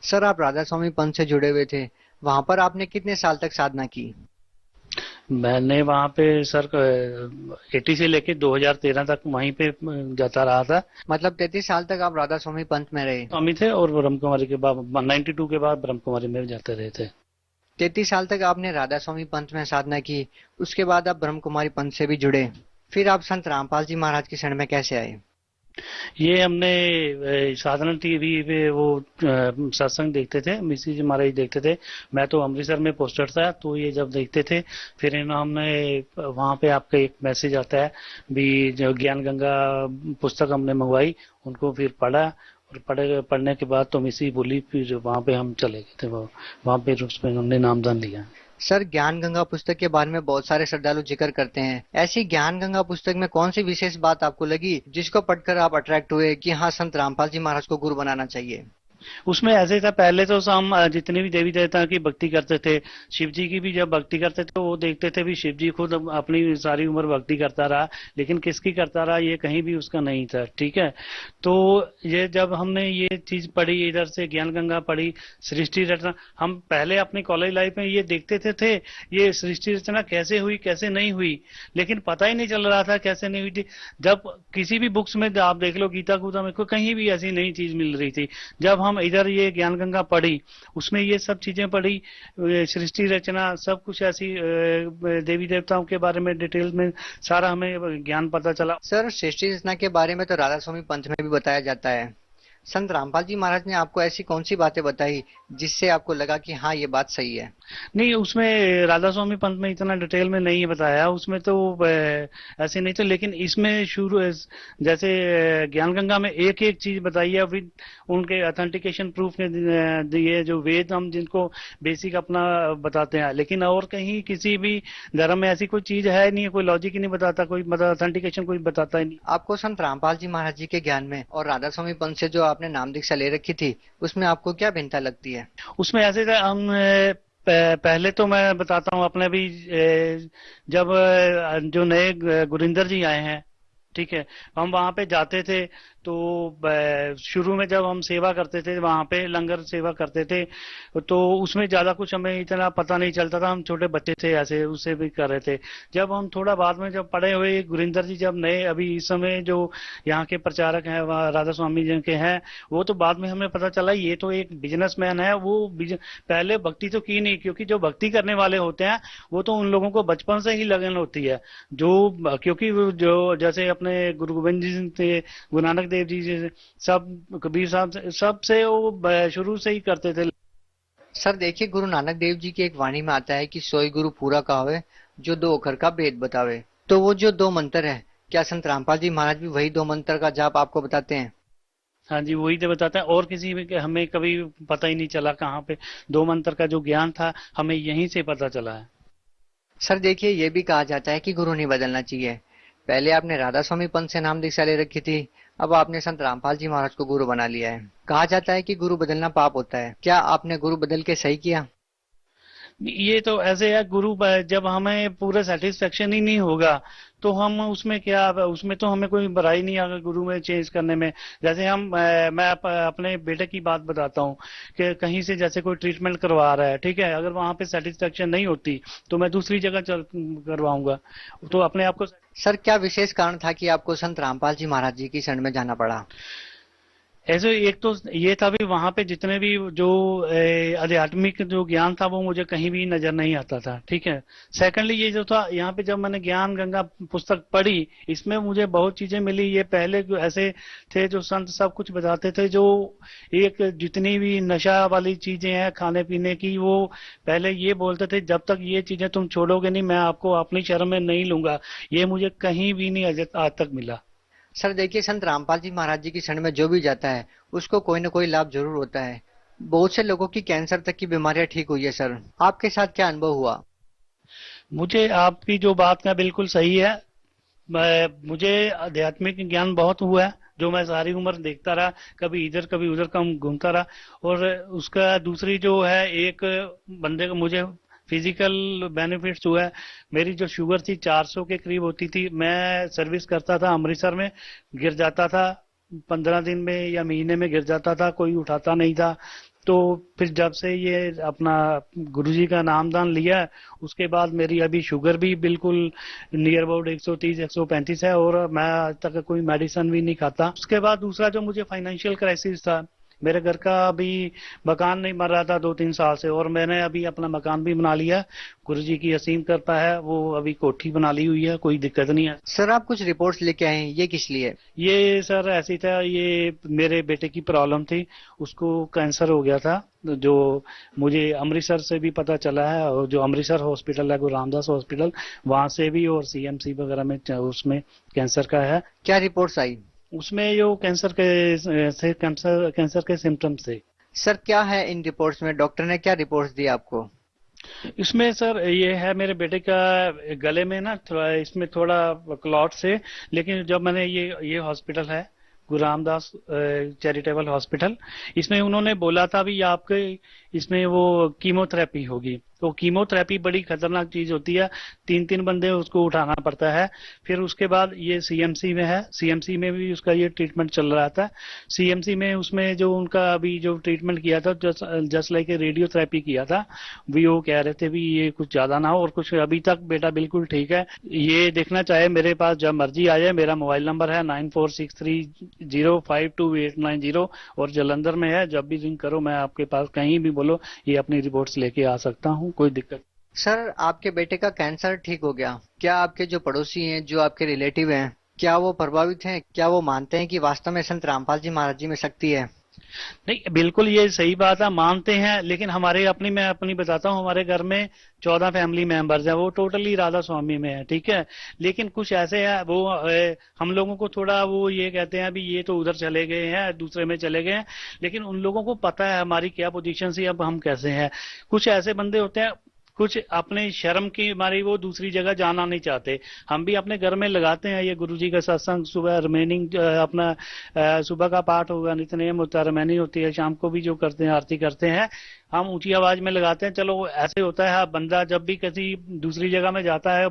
Speaker 4: सर आप राधा स्वामी पंथ से जुड़े हुए थे, वहाँ पर आपने कितने साल तक साधना की?
Speaker 5: मैंने वहाँ पे सर 80 से लेके 2013 तक वहीं पे जाता रहा था।
Speaker 4: मतलब 33 साल तक आप राधा स्वामी पंथ में रहे?
Speaker 5: स्वामी थे और ब्रह्म कुमारी के बाद 92 के बाद ब्रह्म कुमारी में जाते रहे थे।
Speaker 4: 33 साल तक आपने राधा स्वामी पंथ में साधना की, उसके बाद आप ब्रह्म कुमारी पंथ से भी जुड़े, फिर आप संत रामपाल जी महाराज की शरण में कैसे आए?
Speaker 5: ये हमने साधारण टीवी पे वो सत्संग देखते थे, मिसी जी महाराज देखते थे। मैं तो अमृतसर में पोस्टर था, तो ये जब देखते थे फिर हमने वहाँ पे आपका एक मैसेज आता है भी, जो ज्ञान गंगा पुस्तक हमने मंगवाई, उनको फिर पढ़ा और पढ़ने के बाद तो मिसी बोली, फिर वहाँ पे हम चले गए थे। वहाँ पे उसमें हमने नामदान लिया।
Speaker 4: सर ज्ञान गंगा पुस्तक के बारे में बहुत सारे श्रद्धालु जिक्र करते हैं, ऐसी ज्ञान गंगा पुस्तक में कौन सी विशेष बात आपको लगी जिसको पढ़कर आप अट्रैक्ट हुए कि हाँ संत रामपाल जी महाराज को गुरु बनाना चाहिए?
Speaker 5: उसमें ऐसे था, पहले तो हम जितने भी देवी देवता की भक्ति करते थे, शिव जी की भी जब भक्ति करते थे, वो देखते थे भी शिव जी खुद अपनी सारी उम्र भक्ति करता रहा, लेकिन किसकी करता रहा ये कहीं भी उसका नहीं था। ठीक है, तो ये जब हमने ये चीज पढ़ी, इधर से ज्ञान गंगा पढ़ी, सृष्टि रचना, हम पहले अपनी कॉलेज लाइफ में ये देखते थे ये सृष्टि रचना कैसे हुई कैसे नहीं हुई, लेकिन पता ही नहीं चल रहा था कैसे नहीं हुई थी। जब किसी भी बुक्स में आप देख लो, गीता गूता में कहीं भी ऐसी नई चीज मिल रही थी। जब हम इधर ये ज्ञान गंगा पढ़ी, उसमें ये सब चीजें पढ़ी, सृष्टि रचना सब कुछ ऐसी देवी देवताओं के बारे में डिटेल में सारा हमें ज्ञान पता चला।
Speaker 4: सर, सृष्टि रचना के बारे में तो राधा स्वामी पंथ में भी बताया जाता है। संत रामपाल जी महाराज ने आपको ऐसी कौन सी बातें बताई जिससे आपको लगा कि हाँ ये बात सही है?
Speaker 5: नहीं, उसमें राधा स्वामी पंथ में इतना डिटेल में नहीं बताया, उसमें तो ऐसे नहीं थे, लेकिन इसमें शुरू जैसे ज्ञान गंगा में एक एक चीज बताई है, फिर उनके ऑथेंटिकेशन प्रूफ ने दिए, जो वेद हम जिनको बेसिक अपना बताते हैं, लेकिन और कहीं किसी भी धर्म में ऐसी कोई चीज है नहीं, कोई लॉजिक ही नहीं बताता, कोई मतलब ऑथेंटिकेशन कोई बताता ही नहीं।
Speaker 4: आपको संत रामपाल जी महाराज जी के ज्ञान में और राधा स्वामी पंथ से जो आपने नाम दीक्षा ले रखी थी, उसमें आपको क्या भिन्नता लगती है?
Speaker 5: उसमें ऐसे था, हम पहले तो मैं बताता हूँ अपने भी, जब जो नए गुरिंदर जी आए हैं, ठीक है, हम वहां पे जाते थे, तो शुरू में जब हम सेवा करते थे, वहां पे लंगर सेवा करते थे, तो उसमें ज्यादा कुछ हमें इतना पता नहीं चलता था, हम छोटे बच्चे थे, ऐसे उससे भी कर रहे थे। जब हम थोड़ा बाद में जब पढ़े हुए, गुरिंदर जी जब नए अभी इस समय जो यहाँ के प्रचारक हैं राधा स्वामी जी के हैं, वो तो बाद में हमें पता चला ये तो एक बिजनेसमैन है। वो पहले भक्ति तो की नहीं, क्योंकि जो भक्ति करने वाले होते हैं वो तो उन लोगों को बचपन से ही लगन होती है, जो क्योंकि जो जैसे अपने गुरु गोविंद जी थे, गुरु नानक देव जी सब, कबीर साहब, सबसे वो शुरू से ही करते थे।
Speaker 4: सर देखिए, गुरु नानक देव जी की एक वाणी में आता है कि सोई गुरु पूरा कहावे जो दो अक्षर का भेद बतावे। तो वो जो दो मंत्र है, क्या संत रामपाल जी महाराज भी वही दो मंत्र का जाप आपको बताते हैं?
Speaker 5: हाँ जी, वही तो बताते हैं, और किसी में हमें कभी पता ही नहीं चला कहाँ पे दो मंत्र का जो ज्ञान था, हमें यहीं से पता चला है।
Speaker 4: सर देखिए, ये भी कहा जाता है कि गुरु नहीं बदलना चाहिए। पहले आपने राधा स्वामी पंथ से नाम दीक्षा ले रखी थी, अब आपने संत रामपाल जी महाराज को गुरु बना लिया है। कहा जाता है कि गुरु बदलना पाप होता है, क्या आपने गुरु बदल के सही किया?
Speaker 5: ये तो ऐसे है, गुरु जब हमें पूरा सेटिस्फेक्शन ही नहीं होगा तो हम उसमें क्या, उसमें तो हमें कोई बुराई नहीं आएगा गुरु में चेंज करने में। जैसे मैं अपने बेटे की बात बताता हूँ कि कहीं से जैसे कोई ट्रीटमेंट करवा रहा है, ठीक है, अगर वहां पे सेटिस्फेक्शन नहीं होती तो मैं दूसरी जगह करवाऊंगा, तो अपने आप को।
Speaker 4: सर क्या विशेष कारण था कि आपको संत रामपाल जी महाराज जी की शरण में जाना पड़ा?
Speaker 5: ऐसे एक तो ये था भी, वहां पे जितने भी जो आध्यात्मिक जो ज्ञान था वो मुझे कहीं भी नजर नहीं आता था, ठीक है। सेकंडली ये जो था, यहाँ पे जब मैंने ज्ञान गंगा पुस्तक पढ़ी, इसमें मुझे बहुत चीजें मिली। ये पहले ऐसे थे जो संत सब कुछ बताते थे, जो एक जितनी भी नशा वाली चीजें हैं खाने पीने की, वो पहले ये बोलते थे जब तक ये चीजें तुम छोड़ोगे नहीं, मैं आपको अपनी शरण में नहीं लूंगा। ये मुझे कहीं भी नहीं आज तक मिला।
Speaker 4: सर देखिए, संत रामपाल जी महाराज जी की शरण में जो भी जाता है उसको कोई ना कोई लाभ जरूर होता है। बहुत से लोगों की कैंसर तक की बीमारियां ठीक हुई है। सर आपके साथ क्या अनुभव हुआ?
Speaker 5: मुझे आपकी जो बात है बिल्कुल सही है। मुझे आध्यात्मिक ज्ञान बहुत हुआ है, जो मैं सारी उम्र देखता रहा, कभी इधर कभी उधर कम घूमता रहा। और उसका दूसरी जो है, एक बंदे को मुझे फिजिकल बेनिफिट्स हुआ है। मेरी जो शुगर थी 400 के करीब होती थी, मैं सर्विस करता था अमृतसर में, गिर जाता था 15 दिन में या महीने में गिर जाता था, कोई उठाता नहीं था। तो फिर जब से ये अपना गुरुजी का नामदान लिया, उसके बाद मेरी अभी शुगर भी बिल्कुल नियर अबाउट 130 135 है, और मैं आज तक कोई मेडिसिन भी नहीं खाता। उसके बाद दूसरा जो मुझे फाइनेंशियल क्राइसिस था, मेरे घर का अभी मकान नहीं बन रहा था 2-3 साल से, और मैंने अभी अपना मकान भी बना लिया। गुरुजी की असीम कृपा है, वो अभी कोठी बना ली हुई है, कोई दिक्कत नहीं है।
Speaker 4: सर आप कुछ रिपोर्ट्स लेके आए हैं, ये किस लिए?
Speaker 5: ये सर ऐसी था, ये मेरे बेटे की प्रॉब्लम थी, उसको कैंसर हो गया था, जो मुझे अमृतसर से भी पता चला है, और जो अमृतसर हॉस्पिटल है, गुरु रामदास हॉस्पिटल, वहां से भी, और CMC वगैरह में उसमें कैंसर का है।
Speaker 4: क्या रिपोर्ट्स आई
Speaker 5: उसमें? जो कैंसर के सिम्टम्स थे।
Speaker 4: सर क्या है इन रिपोर्ट्स में? डॉक्टर ने क्या रिपोर्ट्स दी आपको?
Speaker 5: इसमें सर ये है, मेरे बेटे का गले में ना थोड़ा, इसमें थोड़ा क्लॉट से, लेकिन जब मैंने ये हॉस्पिटल है गुरु रामदास चैरिटेबल हॉस्पिटल। इसमें उन्होंने बोला था भी आपके इसमें वो कीमोथेरेपी होगी। तो कीमोथेरेपी बड़ी खतरनाक चीज होती है, 3-3 बंदे उसको उठाना पड़ता है। फिर उसके बाद ये सीएमसी में है, सीएमसी में भी उसका ये ट्रीटमेंट चल रहा था। सीएमसी में उसमें जो उनका अभी जो ट्रीटमेंट किया था जस्ट लाइक रेडियोथेरेपी किया था, भी वो कह रहे थे भी ये कुछ ज्यादा ना हो और कुछ, अभी तक बेटा बिल्कुल ठीक है। ये देखना चाहे मेरे पास जब मर्जी आ जाए। मेरा मोबाइल नंबर है 9463052890 और जलंधर में है। जब भी रिंग करो मैं आपके पास कहीं भी बोलो ये अपनी रिपोर्ट्स लेके आ सकता हूँ, कोई दिक्कत।
Speaker 4: सर आपके बेटे का कैंसर ठीक हो गया, क्या आपके जो पड़ोसी हैं, जो आपके रिलेटिव हैं, क्या वो प्रभावित हैं? क्या वो मानते हैं कि वास्तव में संत रामपाल जी महाराज जी में शक्ति है?
Speaker 5: नहीं, बिल्कुल ये सही बात है, मानते हैं। लेकिन हमारे मैं अपनी बताता हूँ, हमारे घर में 14 फैमिली मेंबर्स हैं, वो टोटली राधा स्वामी में है, ठीक है। लेकिन कुछ ऐसे हैं वो हम लोगों को थोड़ा वो ये कहते हैं भी ये तो उधर चले गए हैं, दूसरे में चले गए हैं। लेकिन उन लोगों को पता है हमारी क्या पोजीशन थी, अब हम कैसे हैं। कुछ ऐसे बंदे होते हैं, कुछ अपने शर्म की मारी वो दूसरी जगह जाना नहीं चाहते। हम भी अपने घर में लगाते हैं ये गुरुजी का सत्संग, सुबह रिमेनिंग अपना सुबह का पाठ होगा, नित्यनेम होता है, रमैनी होती है, शाम को भी जो करते हैं आरती करते हैं, हम ऊंची आवाज में लगाते हैं। चलो ऐसे होता है, बंदा जब भी किसी दूसरी जगह में जाता है,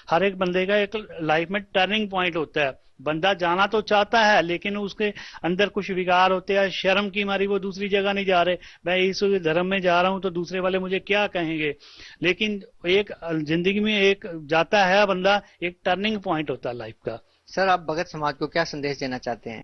Speaker 5: हर एक बंदे का एक लाइफ में टर्निंग पॉइंट होता है। बंदा जाना तो चाहता है लेकिन उसके अंदर कुछ विकार होते हैं, शर्म की मारी वो दूसरी जगह नहीं जा रहे। मैं इस धर्म में जा रहा हूं तो दूसरे वाले मुझे क्या कहेंगे। लेकिन एक जिंदगी में एक जाता है बंदा, एक टर्निंग पॉइंट होता है लाइफ का।
Speaker 4: सर आप भगत समाज को क्या संदेश देना चाहते हैं?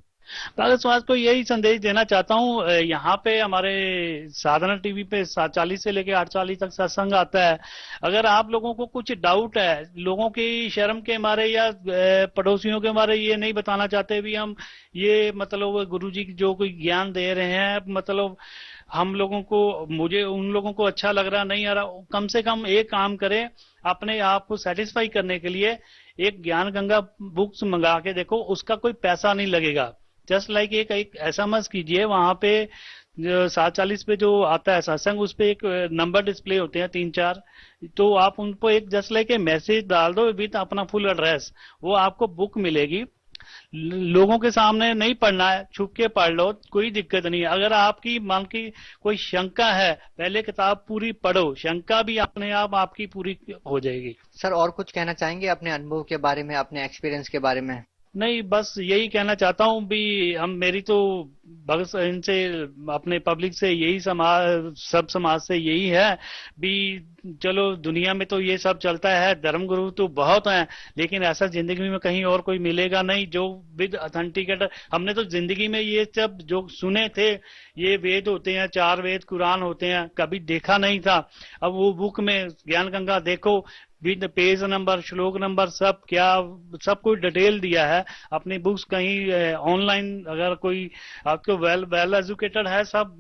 Speaker 5: भगत समाज को यही संदेश देना चाहता हूँ, यहाँ पे हमारे साधना टीवी पे 7:40 से लेके 8:40 तक सत्संग आता है। अगर आप लोगों को कुछ डाउट है, लोगों की शर्म के मारे या पड़ोसियों के मारे ये नहीं बताना चाहते भी हम ये मतलब गुरुजी जो कोई ज्ञान दे रहे हैं, मतलब हम लोगों को, मुझे उन लोगों को अच्छा लग रहा नहीं आ रहा, कम से कम एक काम करें, अपने आप को सेटिस्फाई करने के लिए एक ज्ञान गंगा बुक्स मंगा के देखो, उसका कोई पैसा नहीं लगेगा। जस्ट लाइक एक SMS कीजिए, वहां पे 7:40 पे जो आता है सत्संग, उस पे एक नंबर डिस्प्ले होते हैं 3-4, तो आप उनको एक जस्ट लाइक मैसेज डाल दो विद अपना फुल एड्रेस, वो आपको बुक मिलेगी। लोगों के सामने नहीं पढ़ना है, छुप के पढ़ लो, कोई दिक्कत नहीं है। अगर आपकी मन की कोई शंका है, पहले किताब पूरी पढ़ो, शंका भी अपने आप आपकी पूरी हो जाएगी।
Speaker 4: सर और कुछ कहना चाहेंगे अपने अनुभव के बारे में, अपने एक्सपीरियंस के बारे में?
Speaker 5: नहीं, बस यही कहना चाहता हूँ भी मेरी तो भगत इनसे अपने पब्लिक से यही सब समाज से यही है भी, चलो दुनिया में तो ये सब चलता है, धर्म गुरु तो बहुत हैं, लेकिन ऐसा जिंदगी में कहीं और कोई मिलेगा नहीं जो विद ऑथेंटिकेट। हमने तो जिंदगी में ये सब जो सुने थे, ये वेद होते हैं, 4 वेद कुरान होते हैं, कभी देखा नहीं था। अब वो बुक में ज्ञान गंगा देखो, विद पेज नंबर, श्लोक नंबर, सब कुछ डिटेल दिया है। अपनी बुक्स कहीं ऑनलाइन अगर कोई आपको वेल एजुकेटेड है सब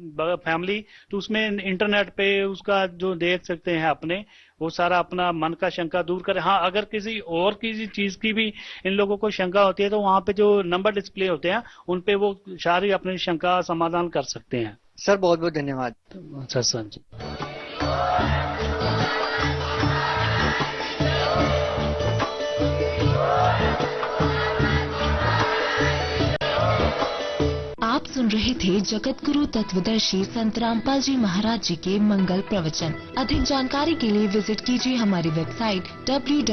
Speaker 5: फैमिली, तो उसमें इंटरनेट पे उसका जो देख सकते हैं अपने, वो सारा अपना मन का शंका दूर करे। हाँ, अगर किसी और किसी चीज की भी इन लोगों को शंका होती है तो वहां पे जो नंबर डिस्प्ले होते हैं उन पे वो सारी अपनी शंका समाधान कर सकते हैं।
Speaker 4: सर बहुत बहुत धन्यवाद।
Speaker 5: सर जी।
Speaker 6: आप सुन रहे थे जगत गुरु तत्वदर्शी संत रामपाल जी महाराज जी के मंगल प्रवचन। अधिक जानकारी के लिए विजिट कीजिए हमारी वेबसाइट www